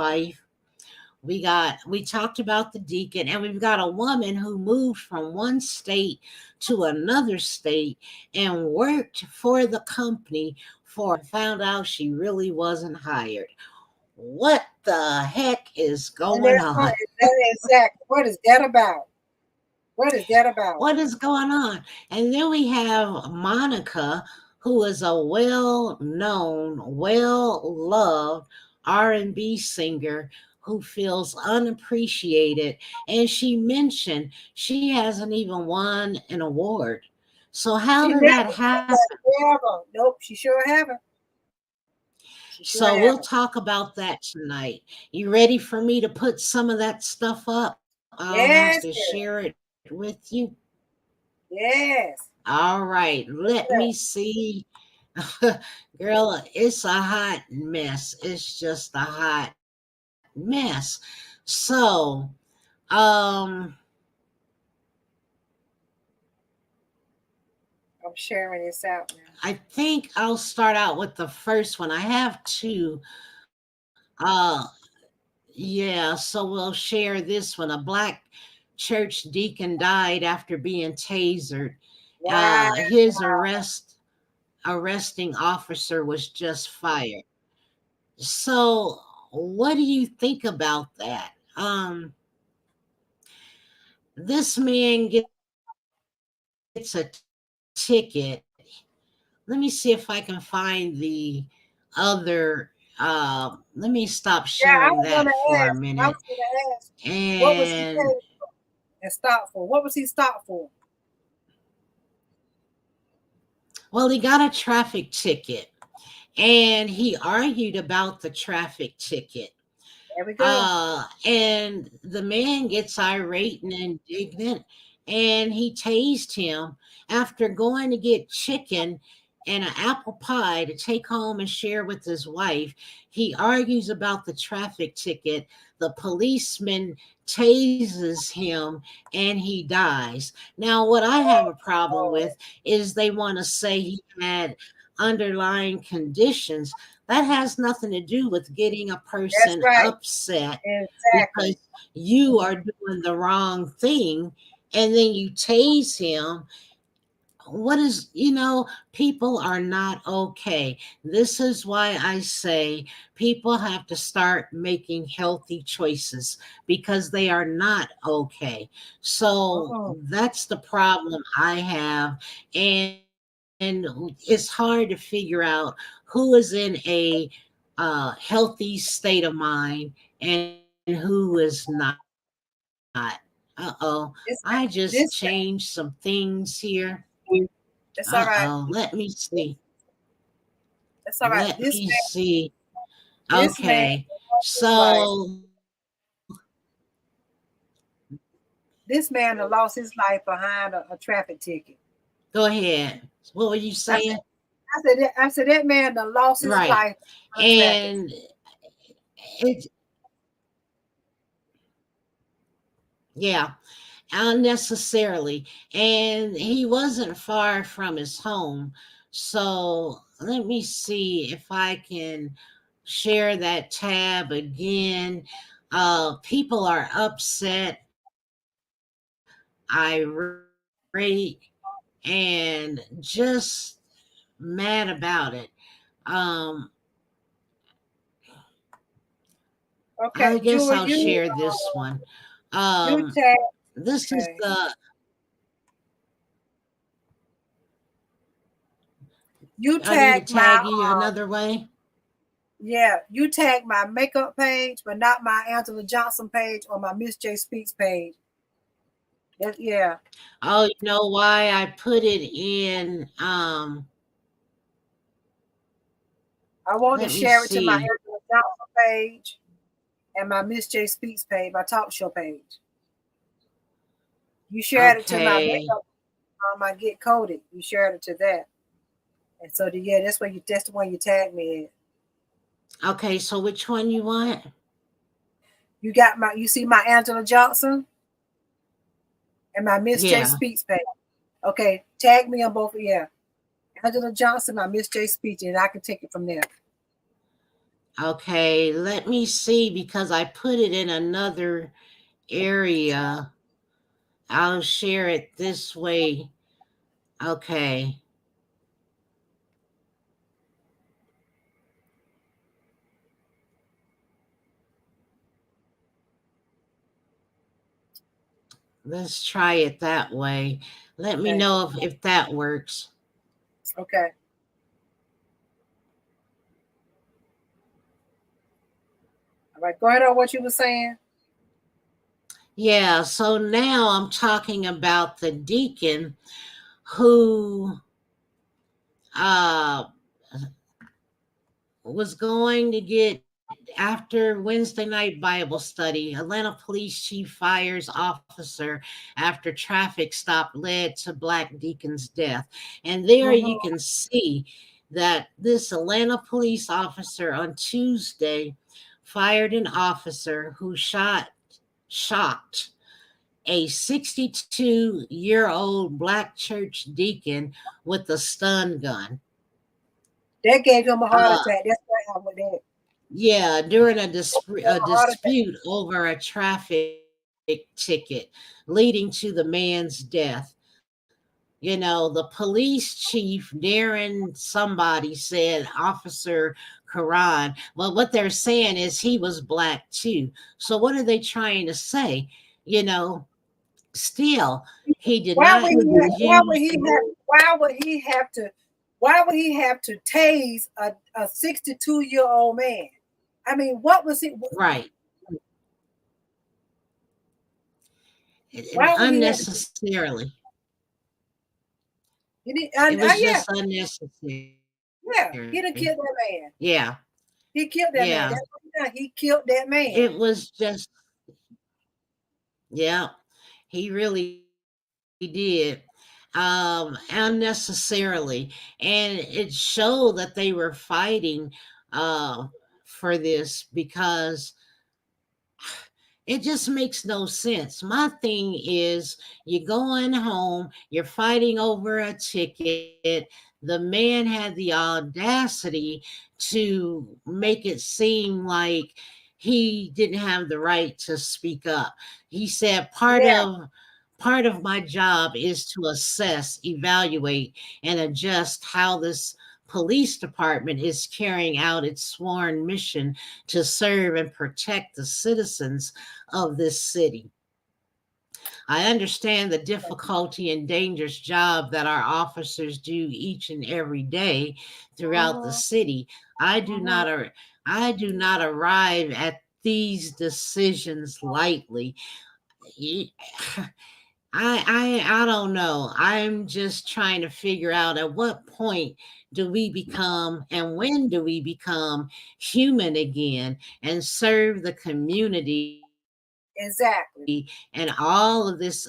We talked about the deacon, and we've got a woman who moved from one state to another state and worked for the company for found out she really wasn't hired. What the heck is And going that's on? right. That is exactly. What is that about? What is that about? What is going on? And then we have Monica, who is a well-known, well-loved R&B singer who feels unappreciated. And she mentioned she hasn't even won an award. So how She did never that has happen? ever. Nope, she sure haven't. She sure So we'll haven't. talk about that tonight. You ready for me to put some of that stuff up? I'll have to Yes, share girl. it with you. Yes. All right, let me Yes. see. Girl, it's a hot mess. It's just a hot mess. So, um, I'm sharing this out now. I think I'll start out with the first one. I have two. Yeah, so we'll share this one. A black church deacon died after being tasered. Wow. His arresting officer was just fired. So, what do you think about that? This man gets a ticket. Let me see if I can find the other. Let me stop sharing Yeah, that I was for a gonna minute. ask. I was gonna ask. What was he And paid and stopped for? What was he stopped for? well, he got a traffic ticket and he argued about the traffic ticket. There we go. And the man gets irate and indignant, and he tased him after going to get chicken and an apple pie to take home and share with his wife. He argues about the traffic ticket. The policeman tases him and he dies. Now, what I have a problem Oh, with is they want to say he had underlying conditions, that has nothing to do with getting a That's person right. upset because Exactly. you are Mhm. doing the wrong thing and then you tase him. What is, people are not okay. This is why I say people have to start making healthy choices because they are not okay. So Uh-uh. that's the problem I have. And it's hard to figure out who is in a healthy state of mind and who is not. Uh-oh. I just This changed this some things here. that's all Uh-oh. right. Let me see. That's all right. Let me see. This man Okay. lost his life. So This man that lost his life behind a traffic ticket. go ahead. What were you I said, saying? I said that man that lost his Right. life on traffic. And it, yeah, unnecessarily. And he wasn't far from his home. So let me see if I can share that tab again. People are upset, irate, and just mad about it. Um, I Okay, guess Jewel, I'll share this one. you Um, tag this is okay. the. You I need to tag my tag you another way. yeah, you tag my makeup page, but not my Angela Johnson page or my Miss J Speaks page. Yeah. Oh, you know why I put it in? I want to Let me share it to my see. Angela Johnson page and my Miss J Speaks page, my talk show page. You shared it to my Okay. makeup my Get Coded. You shared it to that. And so yeah, that's the one you tagged me in. Okay. So which one you want? You see my Angela Johnson and my Miss J Yeah. Speaks page. Okay, tag me on both. Yeah, Angela Johnson, my Miss J Speaks, and I can take it from there. Okay. Let me see because I put it in another area. I'll share it this way. Okay. Let's try it that way. Let me Okay, know if that works. okay. All right, go ahead on what you were saying. Yeah, so now I'm talking about the deacon who uh was going to get after Wednesday night Bible study. Atlanta police chief fires officer after traffic stop led to black deacon's death. And there you Mm-hmm. can see that this Atlanta police officer on Tuesday fired an officer who shot a 62-year-old black church deacon with a stun gun. That gave him a heart Uh, attack. That's what happened with that. Yeah, during a A heart attack. dispute over a traffic ticket leading to the man's death. The police chief, Darren somebody, said Officer Karan. Well, what they're saying is he was black too. So what are they trying to say? You know, Still, he did Why not would he? Why would use he the have? Why would he have to? Why would he have to tase a 62-year-old man? I mean, what was he? right. Why would he have? Unnecessarily. It was Yeah, just unnecessary. yeah. He done Yeah. killed that man. Yeah. He killed that man. That's what he done. He killed that It man. was just, yeah, he really did. Unnecessarily. And it showed that they were fighting for this because it just makes no sense. My thing is, you're going home, you're fighting over a ticket. the man had the audacity to make it seem like he didn't have the right to speak up. He said Yeah, part of my job is to assess, evaluate, and adjust how this police department is carrying out its sworn mission to serve and protect the citizens of this city. I understand the difficulty and dangerous job that our officers do each and every day throughout the uh-huh, city. I do uh-huh. not I do not arrive at these decisions lightly. Y- I don't know. I'm just trying to figure out at what point do we become and when do we become human again and serve the community, and all of this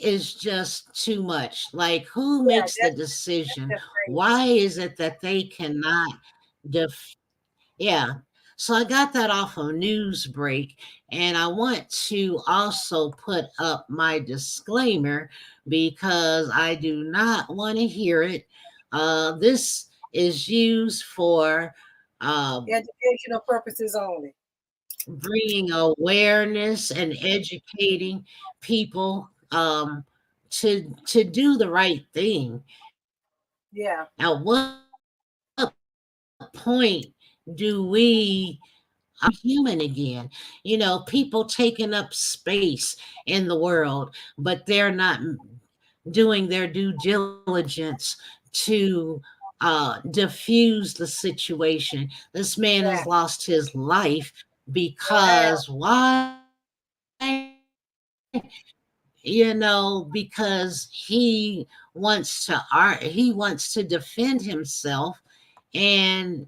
is just too much. Like, who makes the Yeah, decision? that's just Why crazy. is it that they cannot def- yeah. So I got that off of Newsbreak, and I want to also put up my disclaimer because I do not want to hear it. This is used for um, Educational purposes only. bringing awareness and educating people to do the right thing. Yeah, At what point do we human again? People taking up space in the world, but they're not doing their due diligence to diffuse the situation. This man has exactly. lost his life Sure have. because why? Because he wants to defend himself, and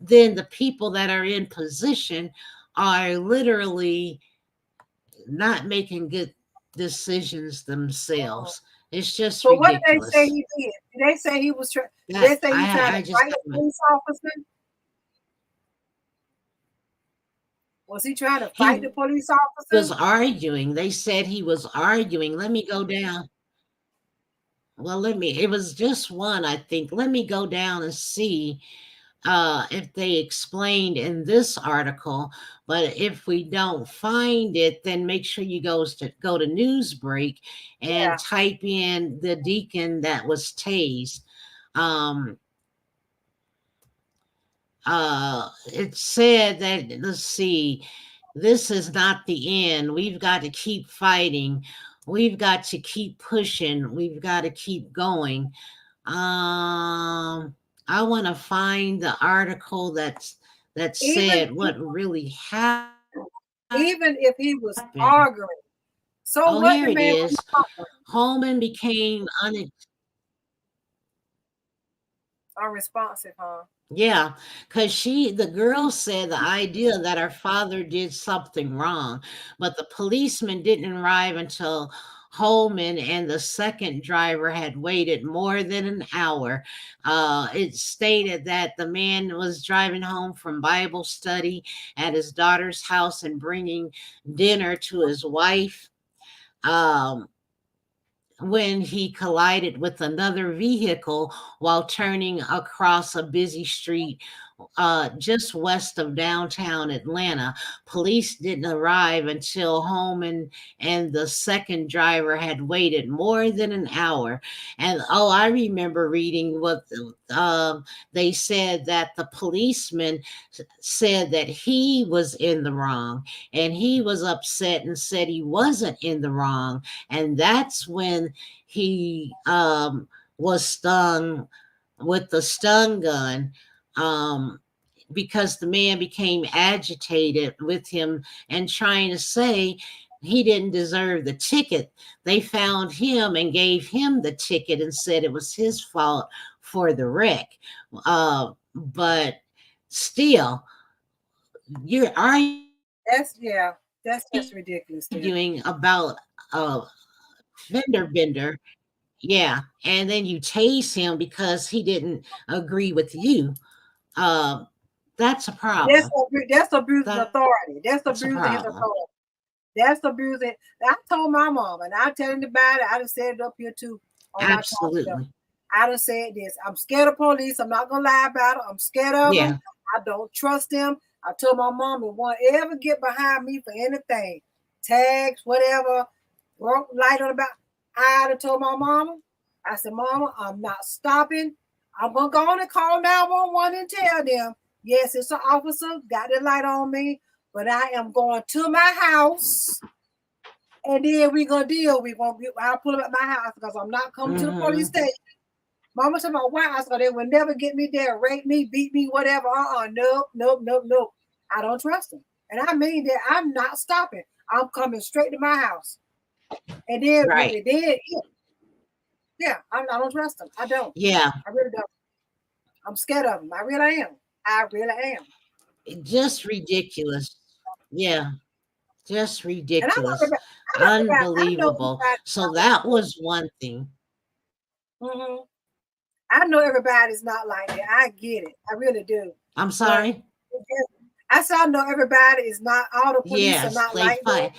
then the people that are in position are literally not making good decisions Uh-huh. themselves. It's just So what did they say ridiculous. he did? Did they say he was did That they say he tried to I just fight a police officer? Was he trying to he fight the police was officer? arguing. They said he was arguing. Let me go down. Well, it was just one, I think. Let me go down and see if they explained in this article. But if we don't find it, then make sure you go to Newsbreak and Yeah. type in the deacon that was tased. Um, it said that, let's see, this is not the end. We've got to keep fighting. We've got to keep pushing. We've got to keep going. I want to find the article that Even said what really happened. even if he was Oh, arguing. here it is. So what the man was Holman became unresponsive, huh? Yeah, because the girl said the idea that her father did something wrong, but the policeman didn't arrive until Holman and the second driver had waited more than an hour. It stated that the man was driving home from Bible study at his daughter's house and bringing dinner to his wife. Um, when he collided with another vehicle while turning across a busy street just west of downtown Atlanta. Police didn't arrive until Holman and the second driver had waited more than an hour. And oh, I remember reading what they said that the policeman said that he was in the wrong, and he was upset and said he wasn't in the wrong. And that's when he was stung with the stun gun. Um, because the man became agitated with him and trying to say he didn't deserve the ticket. They found him and gave him the ticket and said it was his fault for the wreck. But still, you're arguing That's yeah. about That's just a ridiculous there. fender bender. Yeah. And then you tase him because he didn't agree with you. Um, that's a problem. That's abusing That's a authority. That's problem. abusing his authority. That's abusing. I told my mom, and I tell anybody, I just said it up here too. on my talk show. Absolutely. I done said this. I'm scared of police. I'm not gonna lie about it. I'm scared of them. Yeah. I don't trust them. I told my mom if one ever get behind me for anything, tags, whatever, broke light on the back. I done told my mama. I said, Mama, I'm not stopping. I'm gonna go on and call 911 and tell them, yes, it's an officer, got the light on me, but I am going to my house and then we gonna deal. I'll pull up at my house because I'm not coming to the police Mm-hmm. station. Mama told my why I said they would never get me there, rape me, beat me, whatever. Nope, nope, nope, nope. I don't trust them. And I mean that I'm not stopping. I'm coming straight to my house. And then Right. yeah, I don't trust them. I don't. Yeah. I really don't. I'm scared of them. I really am. I really am. Just ridiculous. Yeah. Just And ridiculous. I know Unbelievable. everybody. So that was one thing. Mm-hmm. I know everybody's not like that. I get it. I really do. I'm But sorry. I said I know everybody is not. All the police are Yes, not they like that. fight.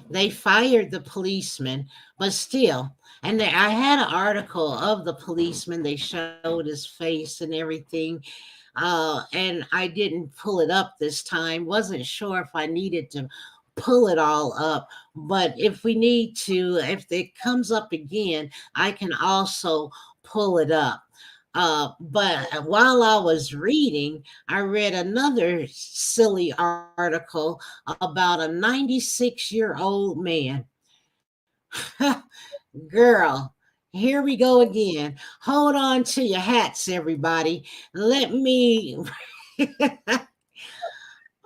They fired the policeman, but still. And I had an article of the policeman. They showed his face and everything. And I didn't pull it up this time. Wasn't sure if I needed to pull it all up. But if we need to, if it comes up again, I can also pull it up. But while I was reading, I read another silly article about a 96-year-old man. Girl, here we go again. Hold on to your hats, everybody. Let me.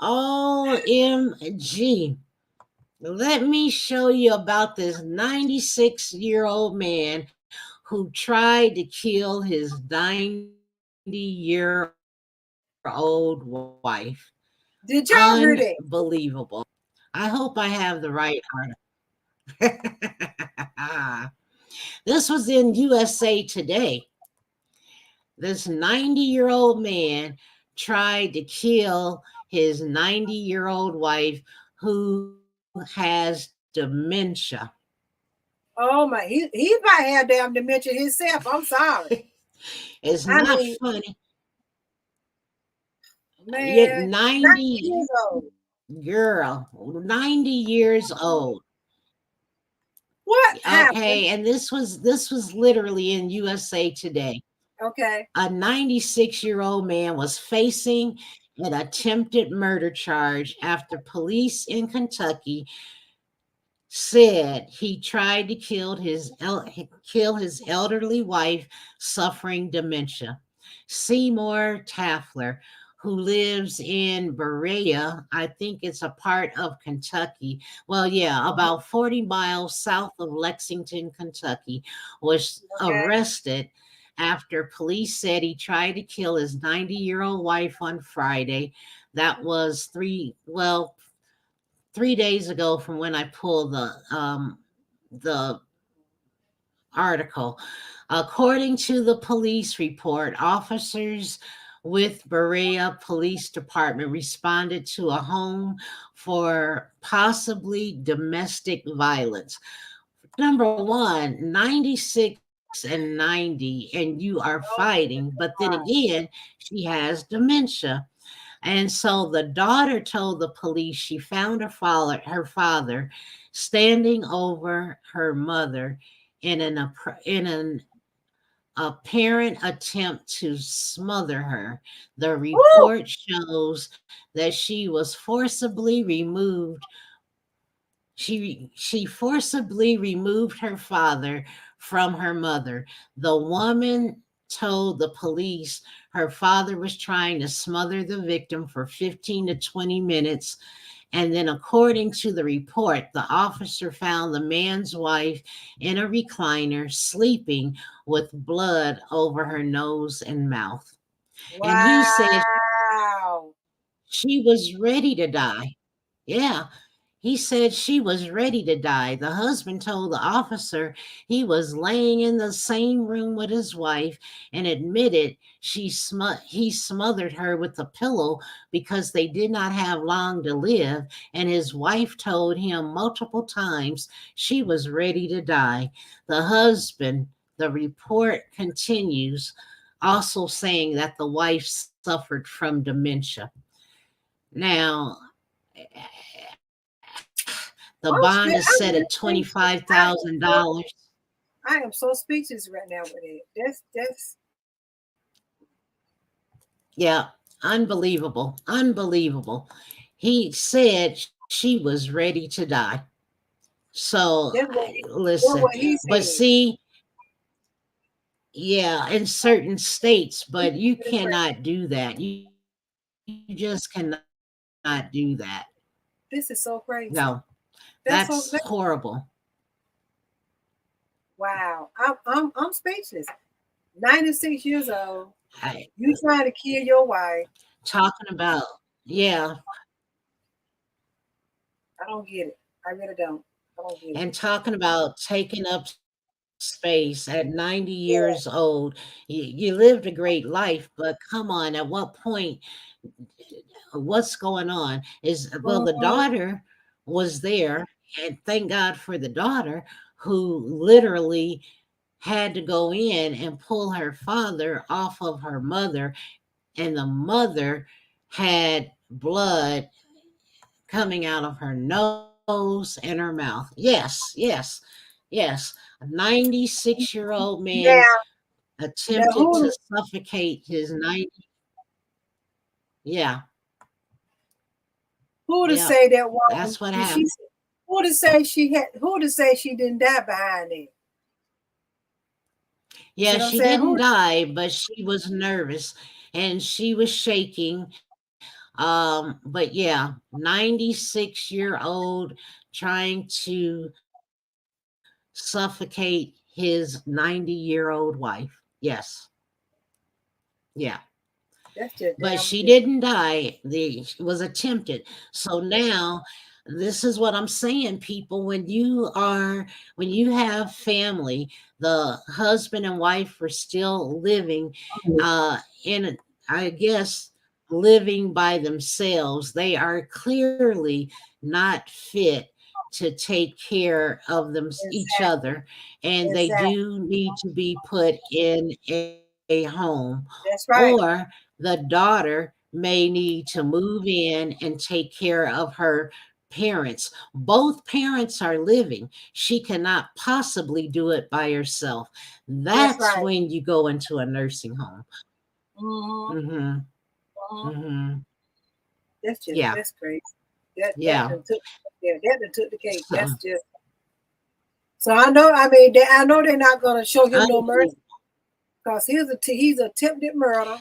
OMG. Let me show you about this 96-year-old man who tried to kill his 90-year-old wife. Did y'all hear that? Unbelievable. I hope I have the right article. This was in USA Today. This 90-year-old man tried to kill his 90-year-old wife who has dementia. Oh my, he might have damn dementia himself. I'm sorry. It's I not mean, funny. Yet man, 90 90, years old. girl, 90 years old. What happened? Okay, and this was literally in USA Today. Okay. A 96-year-old man was facing an attempted murder charge after police in Kentucky said he tried to kill his elderly wife suffering dementia. Seymour Taffler, who lives in Berea, I think it's a part of Kentucky. Well, yeah, Mhm. about 40 miles south of Lexington, Kentucky, was Okay. arrested after police said he tried to kill his 90-year-old wife on Friday. That was 3 days ago from when I pulled the article. According to the police report, officers with Berea Police Department responded to a home for possibly domestic violence. Number one, 96 and 90, and you are Oh fighting, but then my again, she has dementia. And so the daughter told the police she found her father standing over her mother in an apparent attempt to smother her. The God. report shows that she forcibly removed her father from her mother. The woman told the police her father was trying to smother the victim for 15 to 20 minutes. And then, according to the report, the officer found the man's wife in a recliner, sleeping with blood over her nose and mouth. And he said Wow. she was ready to die. Yeah. He said she was ready to die. The husband told the officer he was laying in the same room with his wife and admitted he smothered her with a pillow because they did not have long to live, and his wife told him multiple times she was ready to die. The husband, the report continues, also saying that the wife suffered from dementia. Now, the bond is set at I'm speechless. $25,000. I am so speechless right now with it. That's Yeah, unbelievable. Unbelievable. He said she was ready to die. So, that's listen, what he but said. see, yeah, in certain states, but you cannot do that. You just cannot do that. This is No, so crazy. that's That's so horrible. wow. I'm speechless. 96 years old. I, You trying to kill your wife. talking about, yeah, I don't get it. I really don't. I don't get it. and talking about taking up space at 90 years Yeah. old. You lived a great life, but come on, at what point, what's going on? Is, well, the Mhm. daughter was there, and thank God for the daughter who literally had to go in and pull her father off of her mother, and the mother had blood coming out of her nose and her mouth. Yes. A 96-year-old man Now, now attempted to suffocate his 90. Yeah, who to yeah. say that woman That's what did she happened. who to say she had who to say she didn't die behind it? You see Yeah, what I'm she saying? didn't Who die, but she was nervous and she was shaking. But yeah, 96-year-old trying to suffocate his 90-year-old wife. Yes. Yeah. that's just But damn she ridiculous. didn't die. The was attempted. So now this is what I'm saying, people. When you have family, the husband and wife are still living, in, I guess, living by themselves. They are clearly not fit to take care of them each Exactly. other, and they Exactly. do need to be put in a home, That's or right. the daughter may need to move in and take care of her parents. Both parents are living. She cannot possibly do it by herself. That's That's right. when you go into a nursing home. Mm-hmm. Mm-hmm. Mm-hmm. Mm-hmm. Yeah. That's crazy. That Yeah. done took that done took the cake. So That's just so I know. I mean, I know they're not gonna show him no mercy unbelievable. because he's attempted murder.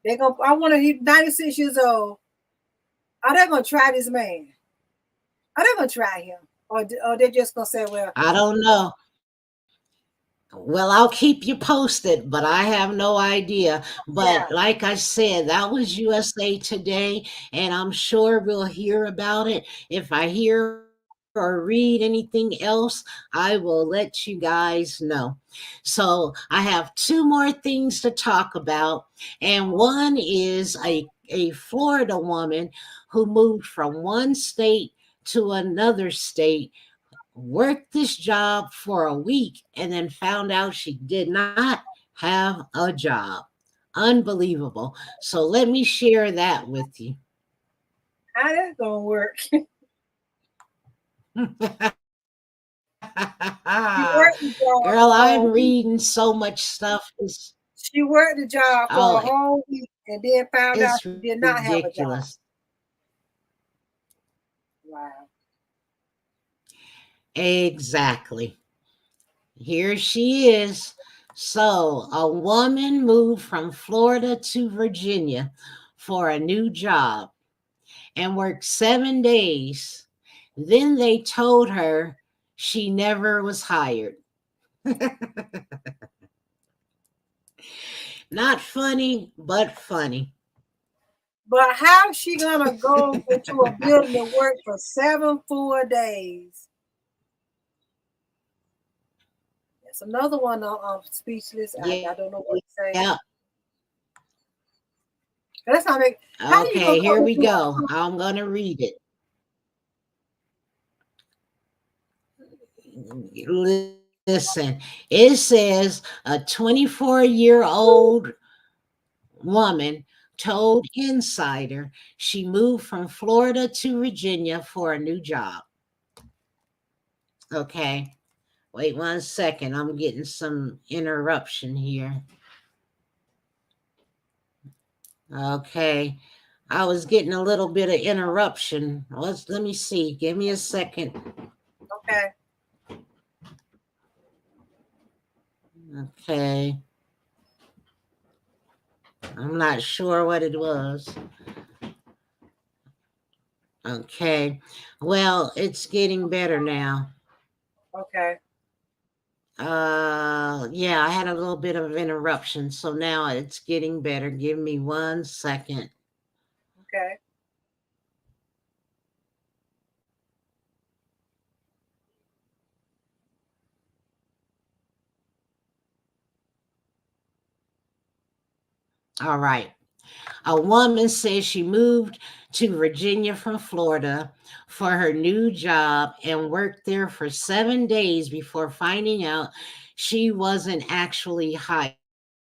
They gonna. I want to. He's 96 years old. Are they gonna try this man? Are they gonna try him, or they just gonna say, well, I don't know. Well, I'll keep you posted, but I have no idea. But yeah, like I said, that was USA Today, and I'm sure we'll hear about it. If I hear or read anything else, I will let you guys know. So I have two more things to talk about, and one is a Florida woman who moved from one state to another state, worked this job for a week, and then found out she did not have a job. Unbelievable. So let me share that with you. how that gonna work? She worked the Girl, job I'm for a week. reading so much stuff. She worked the job Oh, for a whole week and then found it's out she did not have a ridiculous. job. Wow. Exactly. Here she is. So, a woman moved from Florida to Virginia for a new job and worked 7 days. Then they told her she never was hired. Not funny, but funny. But how's she gonna go into a building and work for 7 full days? That's another one on speechless. I don't know what to say. Yeah. That's not make. How you gonna Okay, come here we into a go. I'm going to read it. Listen, it says a 24-year-old woman told Insider she moved from Florida to Virginia for a new job. Okay, wait 1 second. I'm getting some interruption here. Okay, I was getting a little bit of interruption. Let me see. Give me a second. okay? Okay, I'm not sure what it was. Okay, well, it's getting better now. Okay. Yeah, I had a little bit of interruption, so now it's getting better. Give me 1 second. Okay. All right. A woman says she moved to Virginia from Florida for her new job and worked there for 7 days before finding out she wasn't actually hired.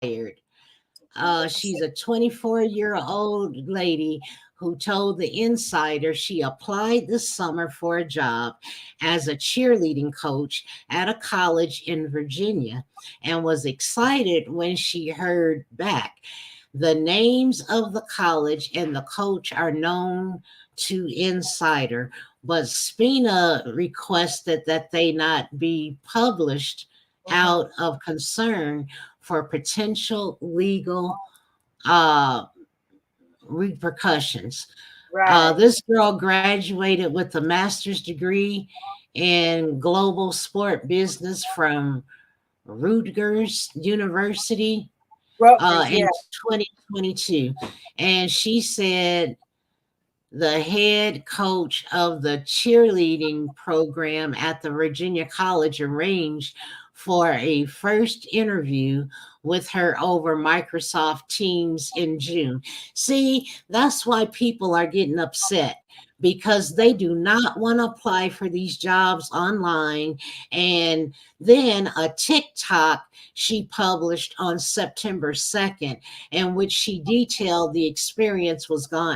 She's a 24-year-old lady who told the Insider she applied this summer for a job as a cheerleading coach at a college in Virginia and was excited when she heard back. The names of the college and the coach are known to Insider, but Spina requested that they not be published Mm-hmm. out of concern for potential legal uh, repercussions. Right. This girl graduated with a master's degree in global sport business from Rutgers University Rutgers. Yeah. in 2022. And she said the head coach of the cheerleading program at the Virginia College arranged for a first interview with her over Microsoft Teams in June. See, that's why people are getting upset because they do not want to apply for these jobs online. And then a TikTok she published on September 2nd in which she detailed the experience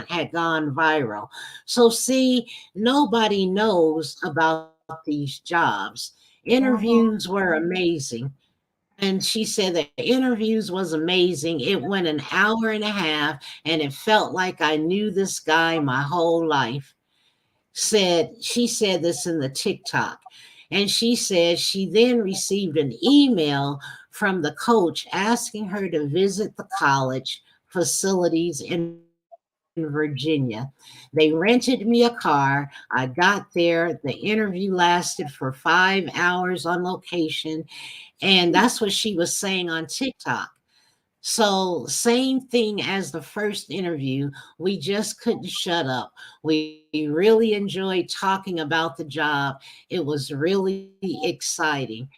had gone viral. So see, nobody knows about these jobs. Interviews Mm-hmm. were amazing. And she said the interviews was amazing. It went an hour and a half and it felt like I knew this guy my whole life. She said this in the TikTok. And she said she then received an email from the coach asking her to visit the college facilities in Virginia. They rented me a car. I got there. The interview lasted for 5 hours on location. And that's what she was saying on TikTok. So, same thing as the first interview. We just couldn't shut up. We really enjoyed talking about the job. It was really exciting.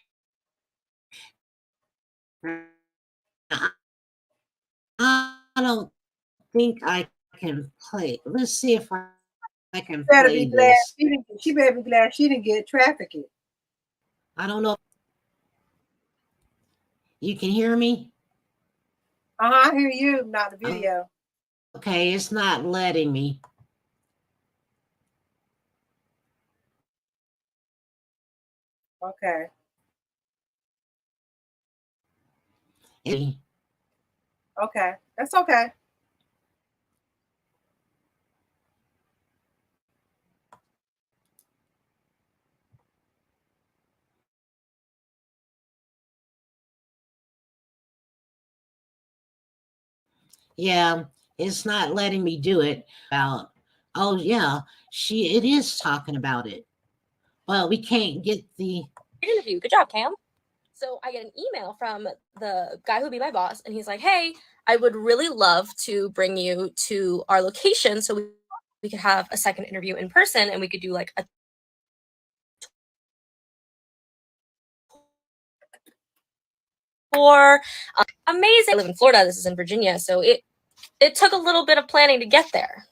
Now, I don't think I can play. Let's see if I can play this. Better be glad she didn't. She better be glad she didn't get trafficked. I don't know. You can hear me? I hear you, not the video. Okay, it's not letting me. Okay. Okay. That's okay. Yeah, it's not letting me do it. About, oh yeah, it is talking about it. Well, we can't get the Interview. Good job, Cam. So I get an email from the guy who would be my boss, and he's like, "Hey, I would really love to bring you to our location so we could have a second interview in person, and we could do like a tour." Amazing. I live in Florida. This is in Virginia, so it took a little bit of planning to get there.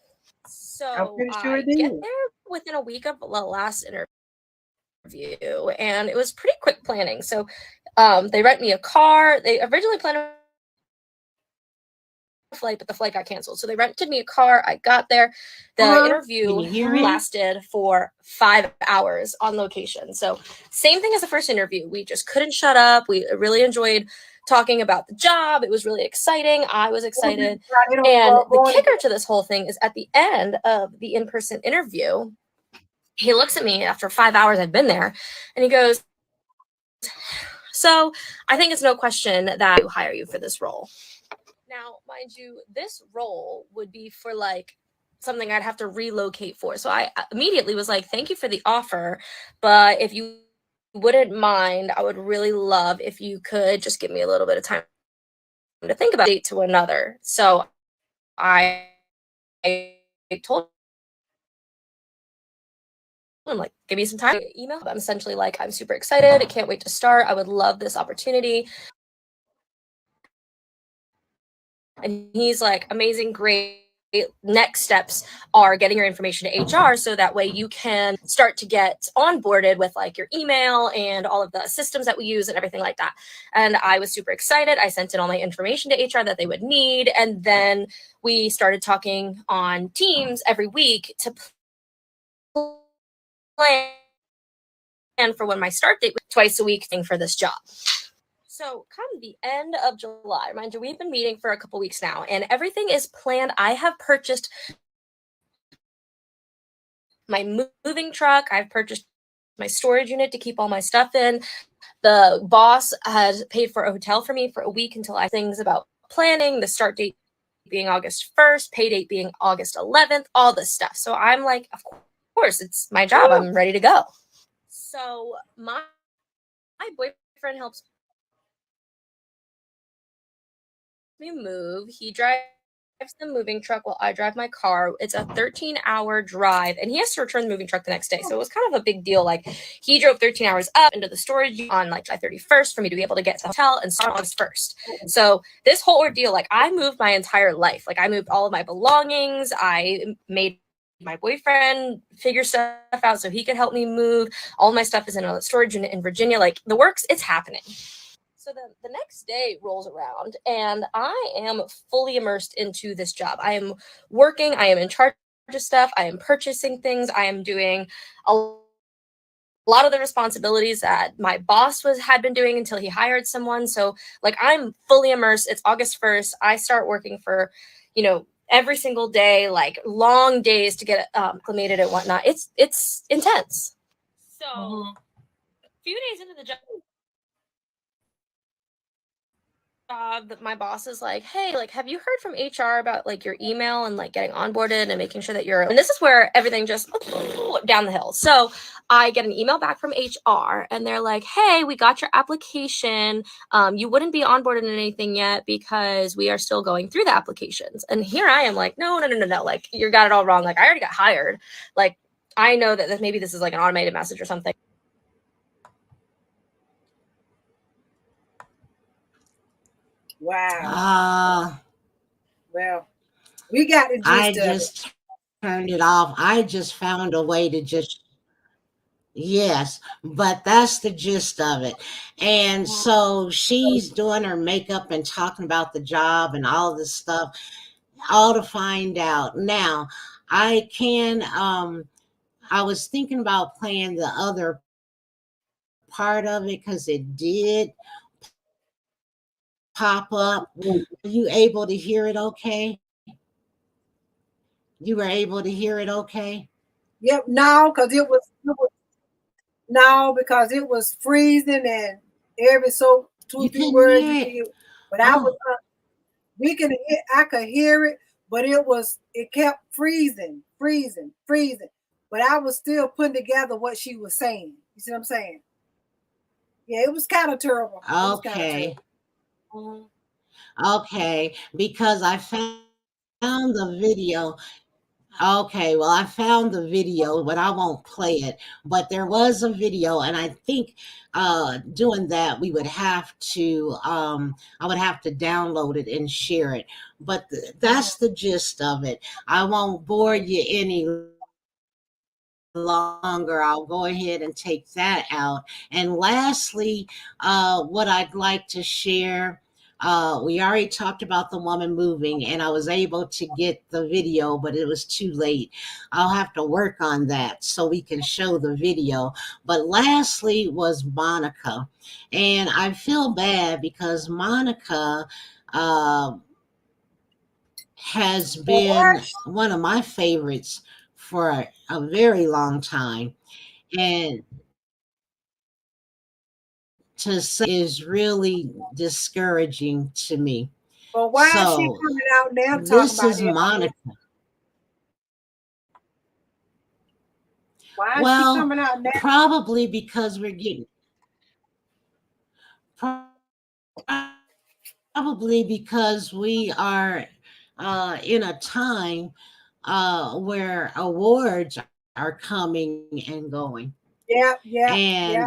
I'm So pretty sure I it get did. there within a week of the last interview, and it was pretty quick planning. So they rent me a car. They originally planned a flight, but the flight got canceled. So they rented me a car. I got there. The Can interview you hear me? lasted for 5 hours on location. So same thing as the first interview. We just couldn't shut up. We really enjoyed talking about the job. It was really exciting. I was excited. And the kicker to this whole thing is at the end of the in-person interview, he looks at me after 5 hours I've been there, and he goes, "So I think it's no question that I hire you for this role." Now, mind you, this role would be for like something I'd have to relocate for. So I immediately was like, "Thank you for the offer, but if you wouldn't mind, I would really love if you could just give me a little bit of time to think about it to another." So I told him, like, "Give me some time." Email. I'm essentially like, "I'm super excited. I can't wait to start. I would love this opportunity." And he's like, "Amazing, great. Next steps are getting your information to HR so that way you can start to get onboarded with like your email and all of the systems that we use and everything like that." And I was super excited. I sent in all my information to HR that they would need. And then we started talking on Teams every week to plan for when my start date was twice a week thing for this job. So come the end of July, mind you, we've been meeting for a couple weeks now, and everything is planned. I have purchased my moving truck. I've purchased my storage unit to keep all my stuff in. The boss has paid for a hotel for me for a week until I things about planning, the start date being August 1st, pay date being August 11th, all this stuff. So I'm like, of course, it's my job. I'm ready to go. So my boyfriend helps me move. He drives the moving truck while I drive my car. It's a 13-hour drive, and he has to return the moving truck the next day. So it was kind of a big deal. Like, he drove 13 hours up into the storage on like July 31st for me to be able to get to the hotel and start on August 1st. So this whole ordeal, like, I moved my entire life. Like, I moved all of my belongings. I made my boyfriend figure stuff out so he could help me move. All my stuff is in a storage unit in Virginia. Like, the works, it's happening. So then the next day rolls around, and I am fully immersed into this job. I am working, I am in charge of stuff, I am purchasing things, I am doing a lot of the responsibilities that my boss had been doing until he hired someone. So like, I'm fully immersed. It's August 1st. I start working for, every single day, like long days to get acclimated and whatnot. It's intense. So a few days into the job, that my boss is like, "Hey, like, have you heard from HR about like your email and like getting onboarded and making sure that you're," and this is where everything just down the hill. So I get an email back from HR, and they're like, "Hey, we got your application. You wouldn't be onboarded in anything yet because we are still going through the applications." And here I am like, no. Like, you got it all wrong. Like, I already got hired. Like, I know that maybe this is like an automated message or something. Wow. Well, we got the gist I of it. just turned it off. I just found a way to just, yes, but that's the gist of it. And so she's doing her makeup and talking about the job and all this stuff, all to find out. Now, I was thinking about playing the other part of it because it did pop up. Are you able to hear it okay? You were able to hear it okay? Yep, no, because no, because it was freezing and every so two You or three couldn't words hear you it? could hear. But I was Oh, I could hear it, but it kept freezing, freezing, freezing. But I was still putting together what she was saying. You see what I'm saying? Yeah, it was kind of terrible. It was kind of terrible. Okay. Mhm. Okay. Because I found the video. Okay, well, I found the video, but I won't play it. But there was a video, and I think doing that, we would have to, I would have to download it and share it. But Mhm. that's the gist of it. I won't bore you any longer. I'll go ahead and take that out. And lastly, what I'd like to share. We already talked about the woman moving, and I was able to get the video, but it was too late. I'll have to work on that so we can show the video. But lastly was Monica. And I feel bad because Monica uh, has But been what? one of my favorites for a very long time. And to say that is really discouraging to me. But why is she So coming out now talking this about is that? Monica. Why is she Well, coming out now? probably because we're getting, probably because we are in a time where awards are coming and going. Yeah, yeah, And, yeah.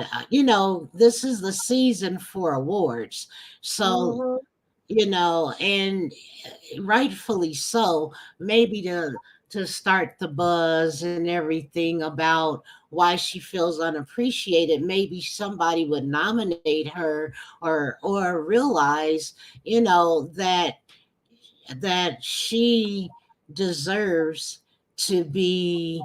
this is the season for awards. So, Hmm. and rightfully so, maybe to start the buzz and everything about why she feels unappreciated, maybe somebody would nominate her or realize, that she deserves to be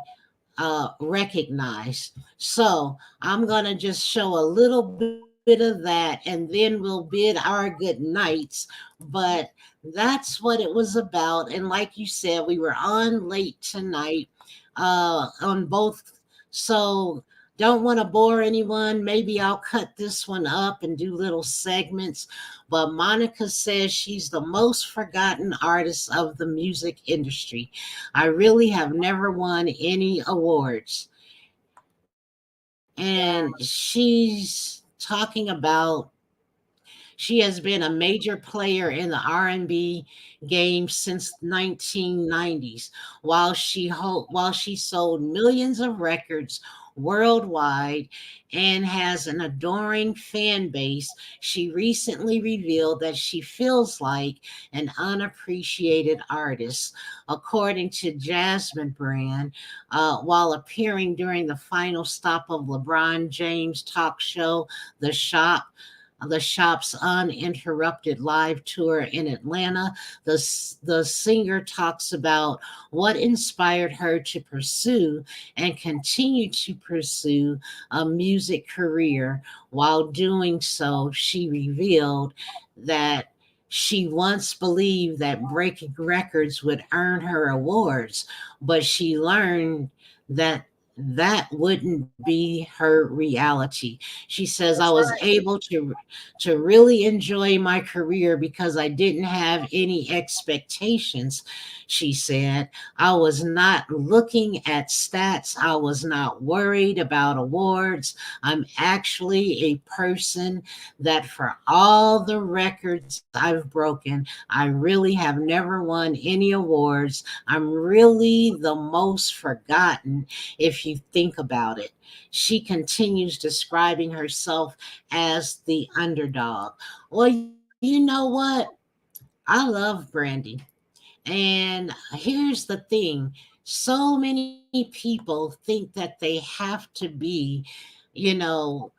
recognized. So I'm going to just show a little bit of that and then we'll bid our good nights. But that's what it was about. And like you said, we were on late tonight on both. So don't want to bore anyone. Maybe I'll cut this one up and do little segments. But Monica says she's the most forgotten artist of the music industry. I really have never won any awards. And Wow. she's talking about she has been a major player in the R&B game since 1990s. While she sold millions of records worldwide and has an adoring fan base, she recently revealed that she feels like an unappreciated artist. According to Jasmine Brand, while appearing during the final stop of LeBron James' talk show, The Shop, the shop's uninterrupted live tour in Atlanta. The singer talks about what inspired her to pursue and continue to pursue a music career. While doing so, she revealed that she once believed that breaking records would earn her awards, but she learned that that wouldn't be her reality. She says, I That's was right. able to really enjoy my career because I didn't have any expectations. She said, I was not looking at stats. I was not worried about awards. I'm actually a person that for all the records I've broken, I really have never won any awards. I'm really the most forgotten if you think about it. She continues describing herself as the underdog. Well, you know what? I love Brandy. And here's the thing, so many people think that they have to be, you know,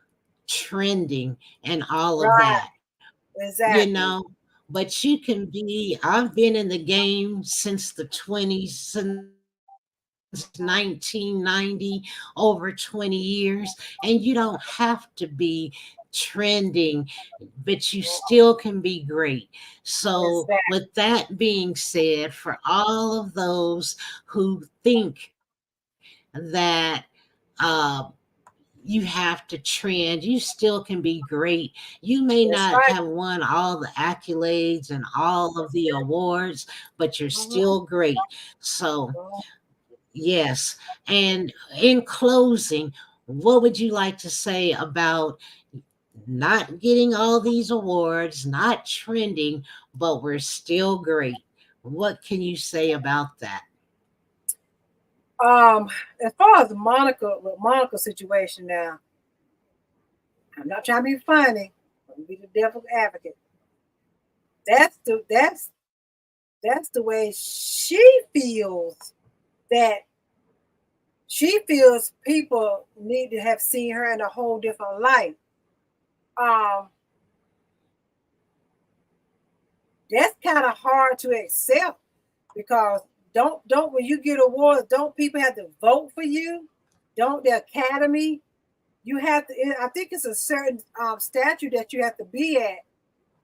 trending and all of Right. that, Exactly. but you can be, I've been in the game since the 20s, since 1990, over 20 years, and you don't have to be trending, but you still can be great. So, with Exactly. that being said, for all of those who think that uh, you have to trend, you still can be great. You may not That's have right. won all the accolades and all of the awards, but you're Hmm. still great. So, yes. And in closing, what would you like to say about not getting all these awards, not trending, but we're still great. What can you say about that? As far as the Monica situation now, I'm not trying to be funny. I'm gonna be the devil's advocate. That's the that's the way she feels, that she feels people need to have seen her in a whole different light. Um, that's kind of hard to accept, because don't when you get awards, don't people have to vote for you? Don't the Academy? You have to. I think it's a certain statute that you have to be at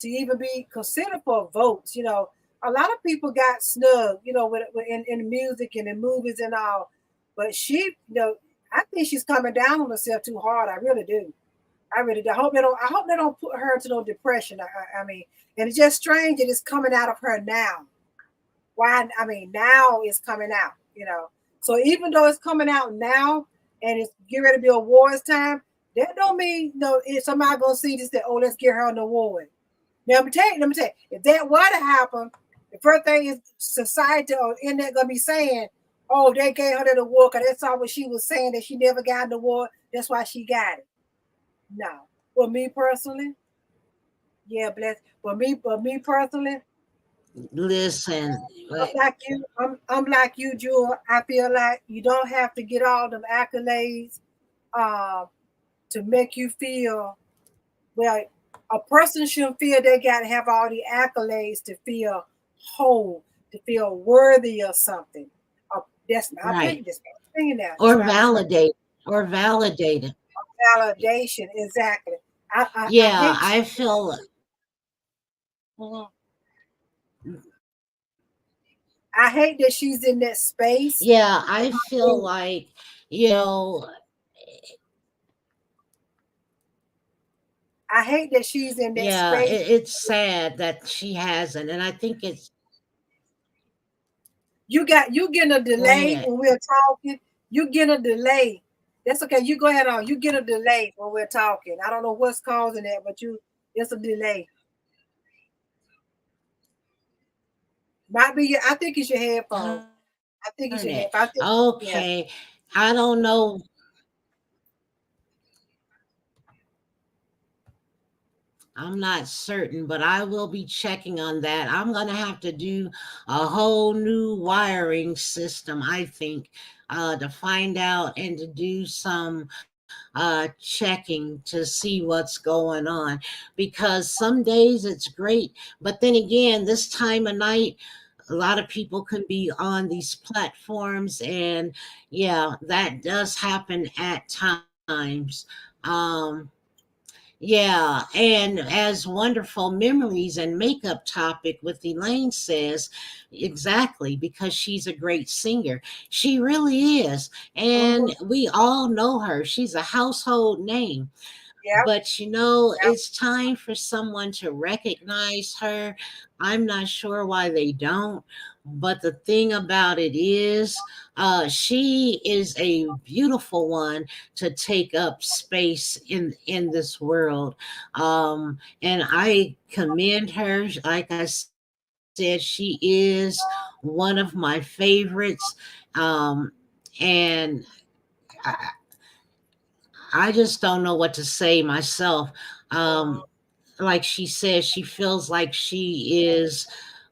to even be considered for votes. A lot of people got snug, in music and in movies and all. But I think she's coming down on herself too hard. I really do. I really do. I hope they don't put her into no depression. I mean, and it's just strange that it's coming out of her now. Why? I mean, now it's coming out. So even though it's coming out now and it's getting ready to be awards time, that don't mean if somebody gonna see this, that, oh, let's give her an award. Now let me tell you, if that were to happen, the first thing is society or internet gonna be saying, oh, they gave her that award because that's all what she was saying, that she never got an award. That's why she got it. No. Well, me personally, yeah, bless. But me personally, Listen, I'm like you. I'm like you, Jewel. I feel like you don't have to get all them accolades uh, to make you feel well. A person shouldn't feel they got to have all the accolades to feel whole, to feel worthy of something. That's my right. opinion. That's my opinion now. That's Or what I just want. validate, or validated. Validation, exactly. I Yeah, hate. I feel, Mhm. I hate that she's in that space. yeah, I feel like, you know, I hate that she's in that yeah, space. it's sad that she hasn't. And I think it's, You getting a go delay ahead. when we're talking. You get a delay. That's okay. You go ahead on. You get a delay when we're talking. I don't know what's causing that, but it's a delay. Might be I think it's your headphone. I think it's Darn your it. headphone. I think yeah. Okay. I don't know. I'm not certain, but I will be checking on that. I'm going to have to do a whole new wiring system, I think, to find out and to do some checking to see what's going on, because some days it's great, but then again, this time of night, a lot of people can be on these platforms, and yeah, that does happen at times. Um, yeah, and as wonderful memories and makeup topic with Elaine says, exactly, because she's a great singer. She really is. Mm-hmm. And we all know her. She's a household name. Yep. But it's time for someone to recognize her. I'm not sure why they don't. But the thing about it is, she is a beautiful one to take up space in this world. And I commend her. Like I said, she is one of my favorites. And I, I just don't know what to say myself. Um, Mm-hmm. like she says, she feels like she is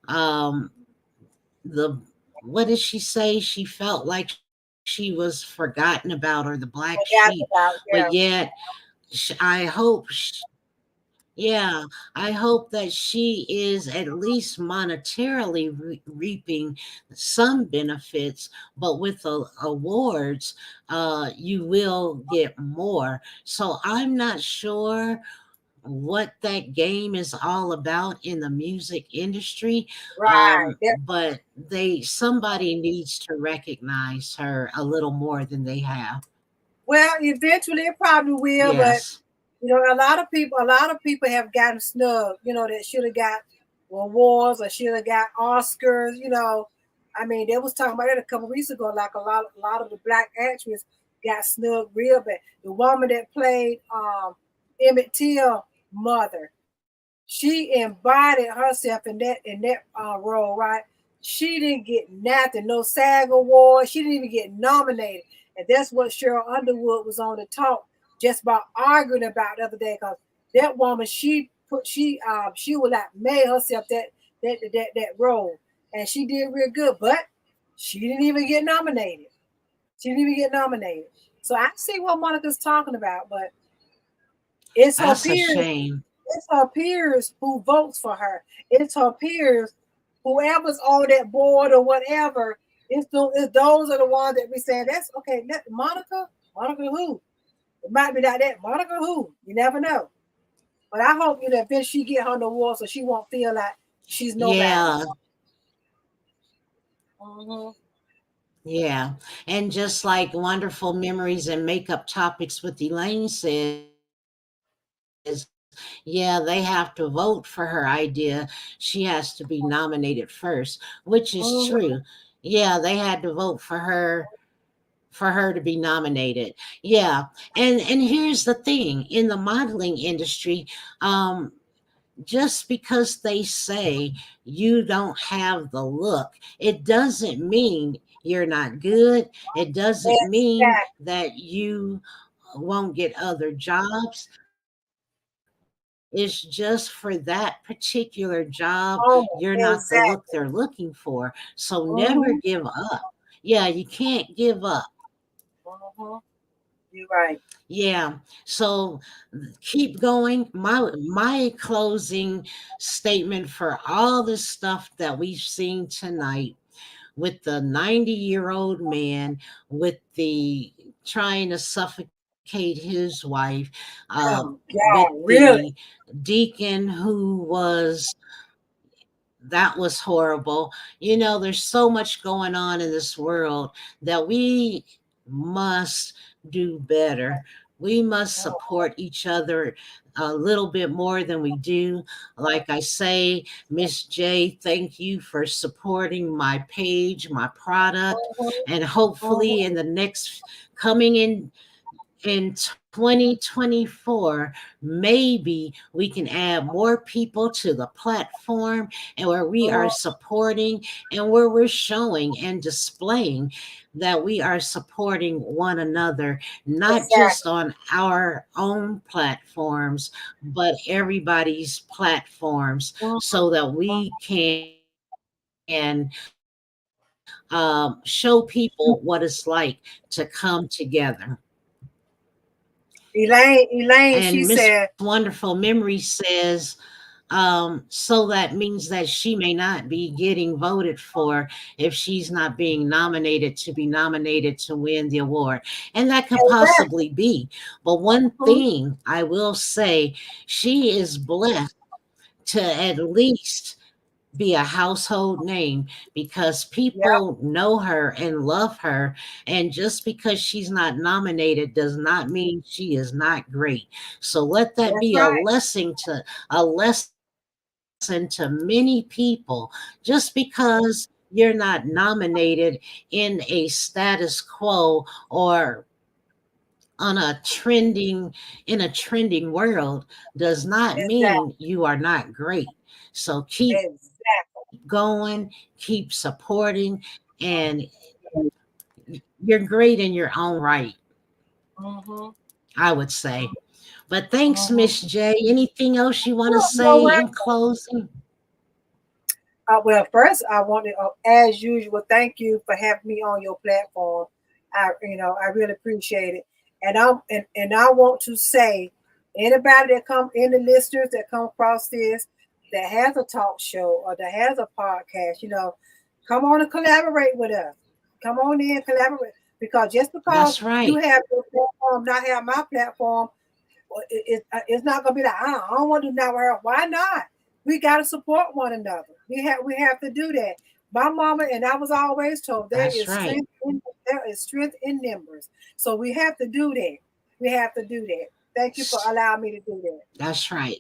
um, the what did she say? She felt like she was forgotten about, or the black sheep, Forgot but about yeah. yet I hope. Yeah, I hope that she is at least monetarily reaping some benefits, but with awards, you will get more. So I'm not sure what that game is all about in the music industry, Right. but they somebody needs to recognize her a little more than they have. Well, eventually it probably will, but Yes. a lot of people have gotten snub, that should have got awards or should have got Oscars, I mean, they was talking about it a couple weeks ago, like a lot of the black actresses got snubbed real bad. The woman that played Emmett Till mother. She embodied herself in that role, right? She didn't get nothing, no SAG award. She didn't even get nominated, and that's what Cheryl Underwood was on the talk just about arguing about the other day. Because that woman, she would like made herself that role, and she did real good, but she didn't even get nominated. She didn't even get nominated. So I see what Monica's talking about, but it's her That's a peers shame. it's her peers who votes for her. It's her peers, whoever's on that board or whatever. It's those are the ones that we saying that's okay. That Monica, Monica who? It might be like that. Monica who? You never know. But I hope that eventually she get her award so she won't feel like she's nobody. Yeah, Mm-hmm. yeah. And just like Wonderful Memories and Makeup Topics with Elaine says, yeah, they have to vote for her idea. She has to be nominated first, which is true. Yeah, they had to vote for her to be nominated. Yeah. And here's the thing, in the modeling industry, um just because they say you don't have the look, it doesn't mean you're not good. It doesn't mean Exactly. that you won't get other jobs. It's just for that particular job, you're not the look they're looking Exactly. for. So never give up. Mm-hmm. Yeah, you can't give up. Mm-hmm. You're right. Yeah. So keep going. My closing statement for all the stuff that we've seen tonight with the 90-year-old man with the trying to suffocate his wife, Oh with God, the really? deacon who was that was horrible. There's so much going on in this world that we must do better. We must Mm-hmm. support each other a little bit more than we do. Like I say, Miss J, thank you for supporting my page, my product, and hopefully in Mm-hmm. the next coming in 2024, maybe we can add more people to the platform and where we are Mm-hmm. supporting and where we're showing and displaying that we are supporting one another, not just Exactly. on our own platforms, but everybody's platforms, so that we can show people what it's like to come together. Elaine, And she Miss said, Wonderful Memory says, so that means that she may not be getting voted for if she's not being nominated to be nominated to win the award. And that could exactly. possibly be. But one Mhm. thing I will say, she is blessed to at least be a household name because Yep, people know her and love her. And just because she's not nominated does not mean she is not great. So let that that's be right. a lesson to many people. Just because you're not nominated in a status quo or on a trending world does not mean Exactly. you are not great. So keep Exactly. going, keep supporting, and you're great in your own right, Mm-hmm. I would say. But thanks, Miss Mm-hmm. J. Anything else you want to You're say in welcome. closing? Well, first I want to, as usual, thank you for having me on your platform. I really appreciate it, and I want to say, anybody that come, any listeners that come across this, that has a talk show or that has a podcast, come on and collaborate with us. Come on in and collaborate because just because That's right. you have your platform, not have my platform, well, it's not gonna be like I don't want to do that with her. Why not? We gotta support one another. We have to do that. My mama and I was always told That's right. there is strength in numbers. So we have to do that. We have to do that. Thank you for S- allowing me to do that. That's right.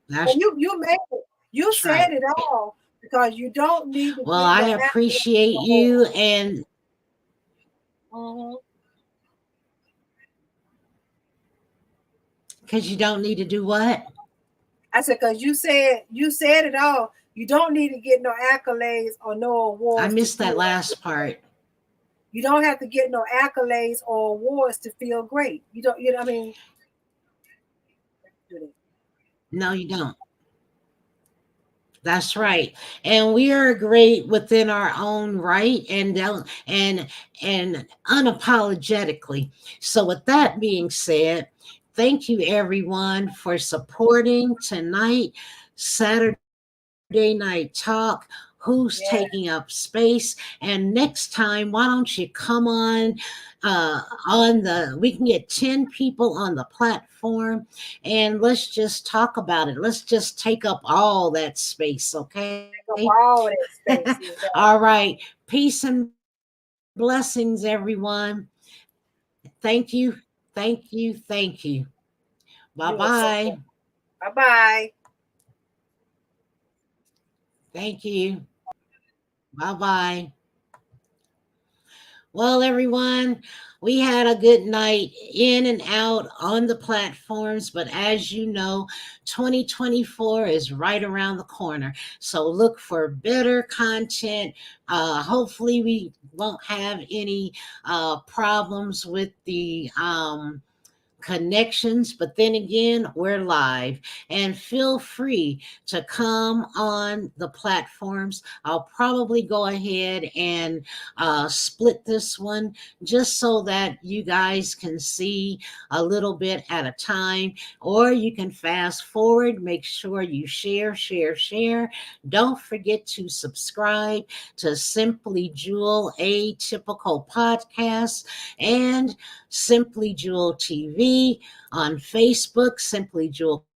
That's And you made it. You right. said it all because you don't need to Well, get I the accolades appreciate for you, more. and Mm-hmm. Because you don't need to do what? I said, because you said it all. You don't need to get no accolades or no awards. I missed that last part. You don't have to get no accolades or awards to feel great. You don't, you know what I mean? No, you don't. That's right. And we are great within our own right and unapologetically. So with that being said, thank you everyone for supporting tonight, Saturday Night Talk. Who's taking up space? And next time, why don't you come on we can get 10 people on the platform and let's just talk about it. Let's just take up all that space, okay? All that space. All right. Peace and blessings, everyone. Thank you. Thank you. Thank you. Bye-bye. Bye-bye. Thank you. Bye-bye. Well, everyone, we had a good night in and out on the platforms, but as you know, 2024 is right around the corner. So look for better content. Hopefully we won't have any problems with the connections, but then again, we're live and feel free to come on the platforms. I'll probably go ahead and split this one just so that you guys can see a little bit at a time, or you can fast forward. Make sure you share. Don't forget to subscribe to Simply Jewel Atypical Podcast and Simply Jewel TV on Facebook, Simply Jewel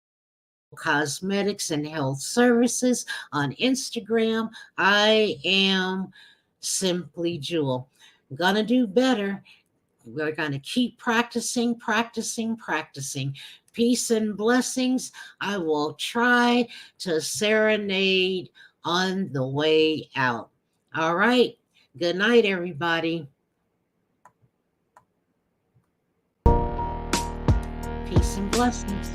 Cosmetics and Health Services. On Instagram, I am Simply Jewel. Gonna do better. We're gonna keep practicing. Peace and blessings. I will try to serenade on the way out. All right. Good night, everybody. Peace and blessings.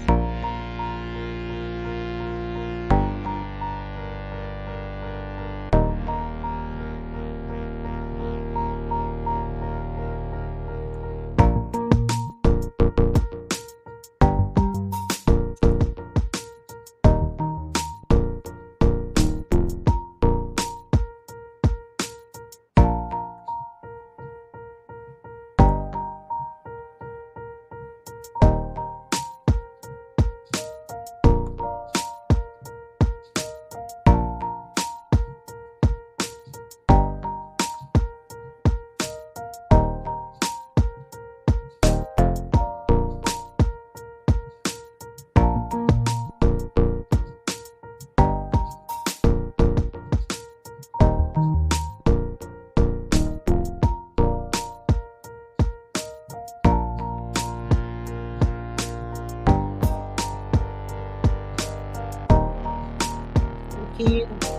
Thank you.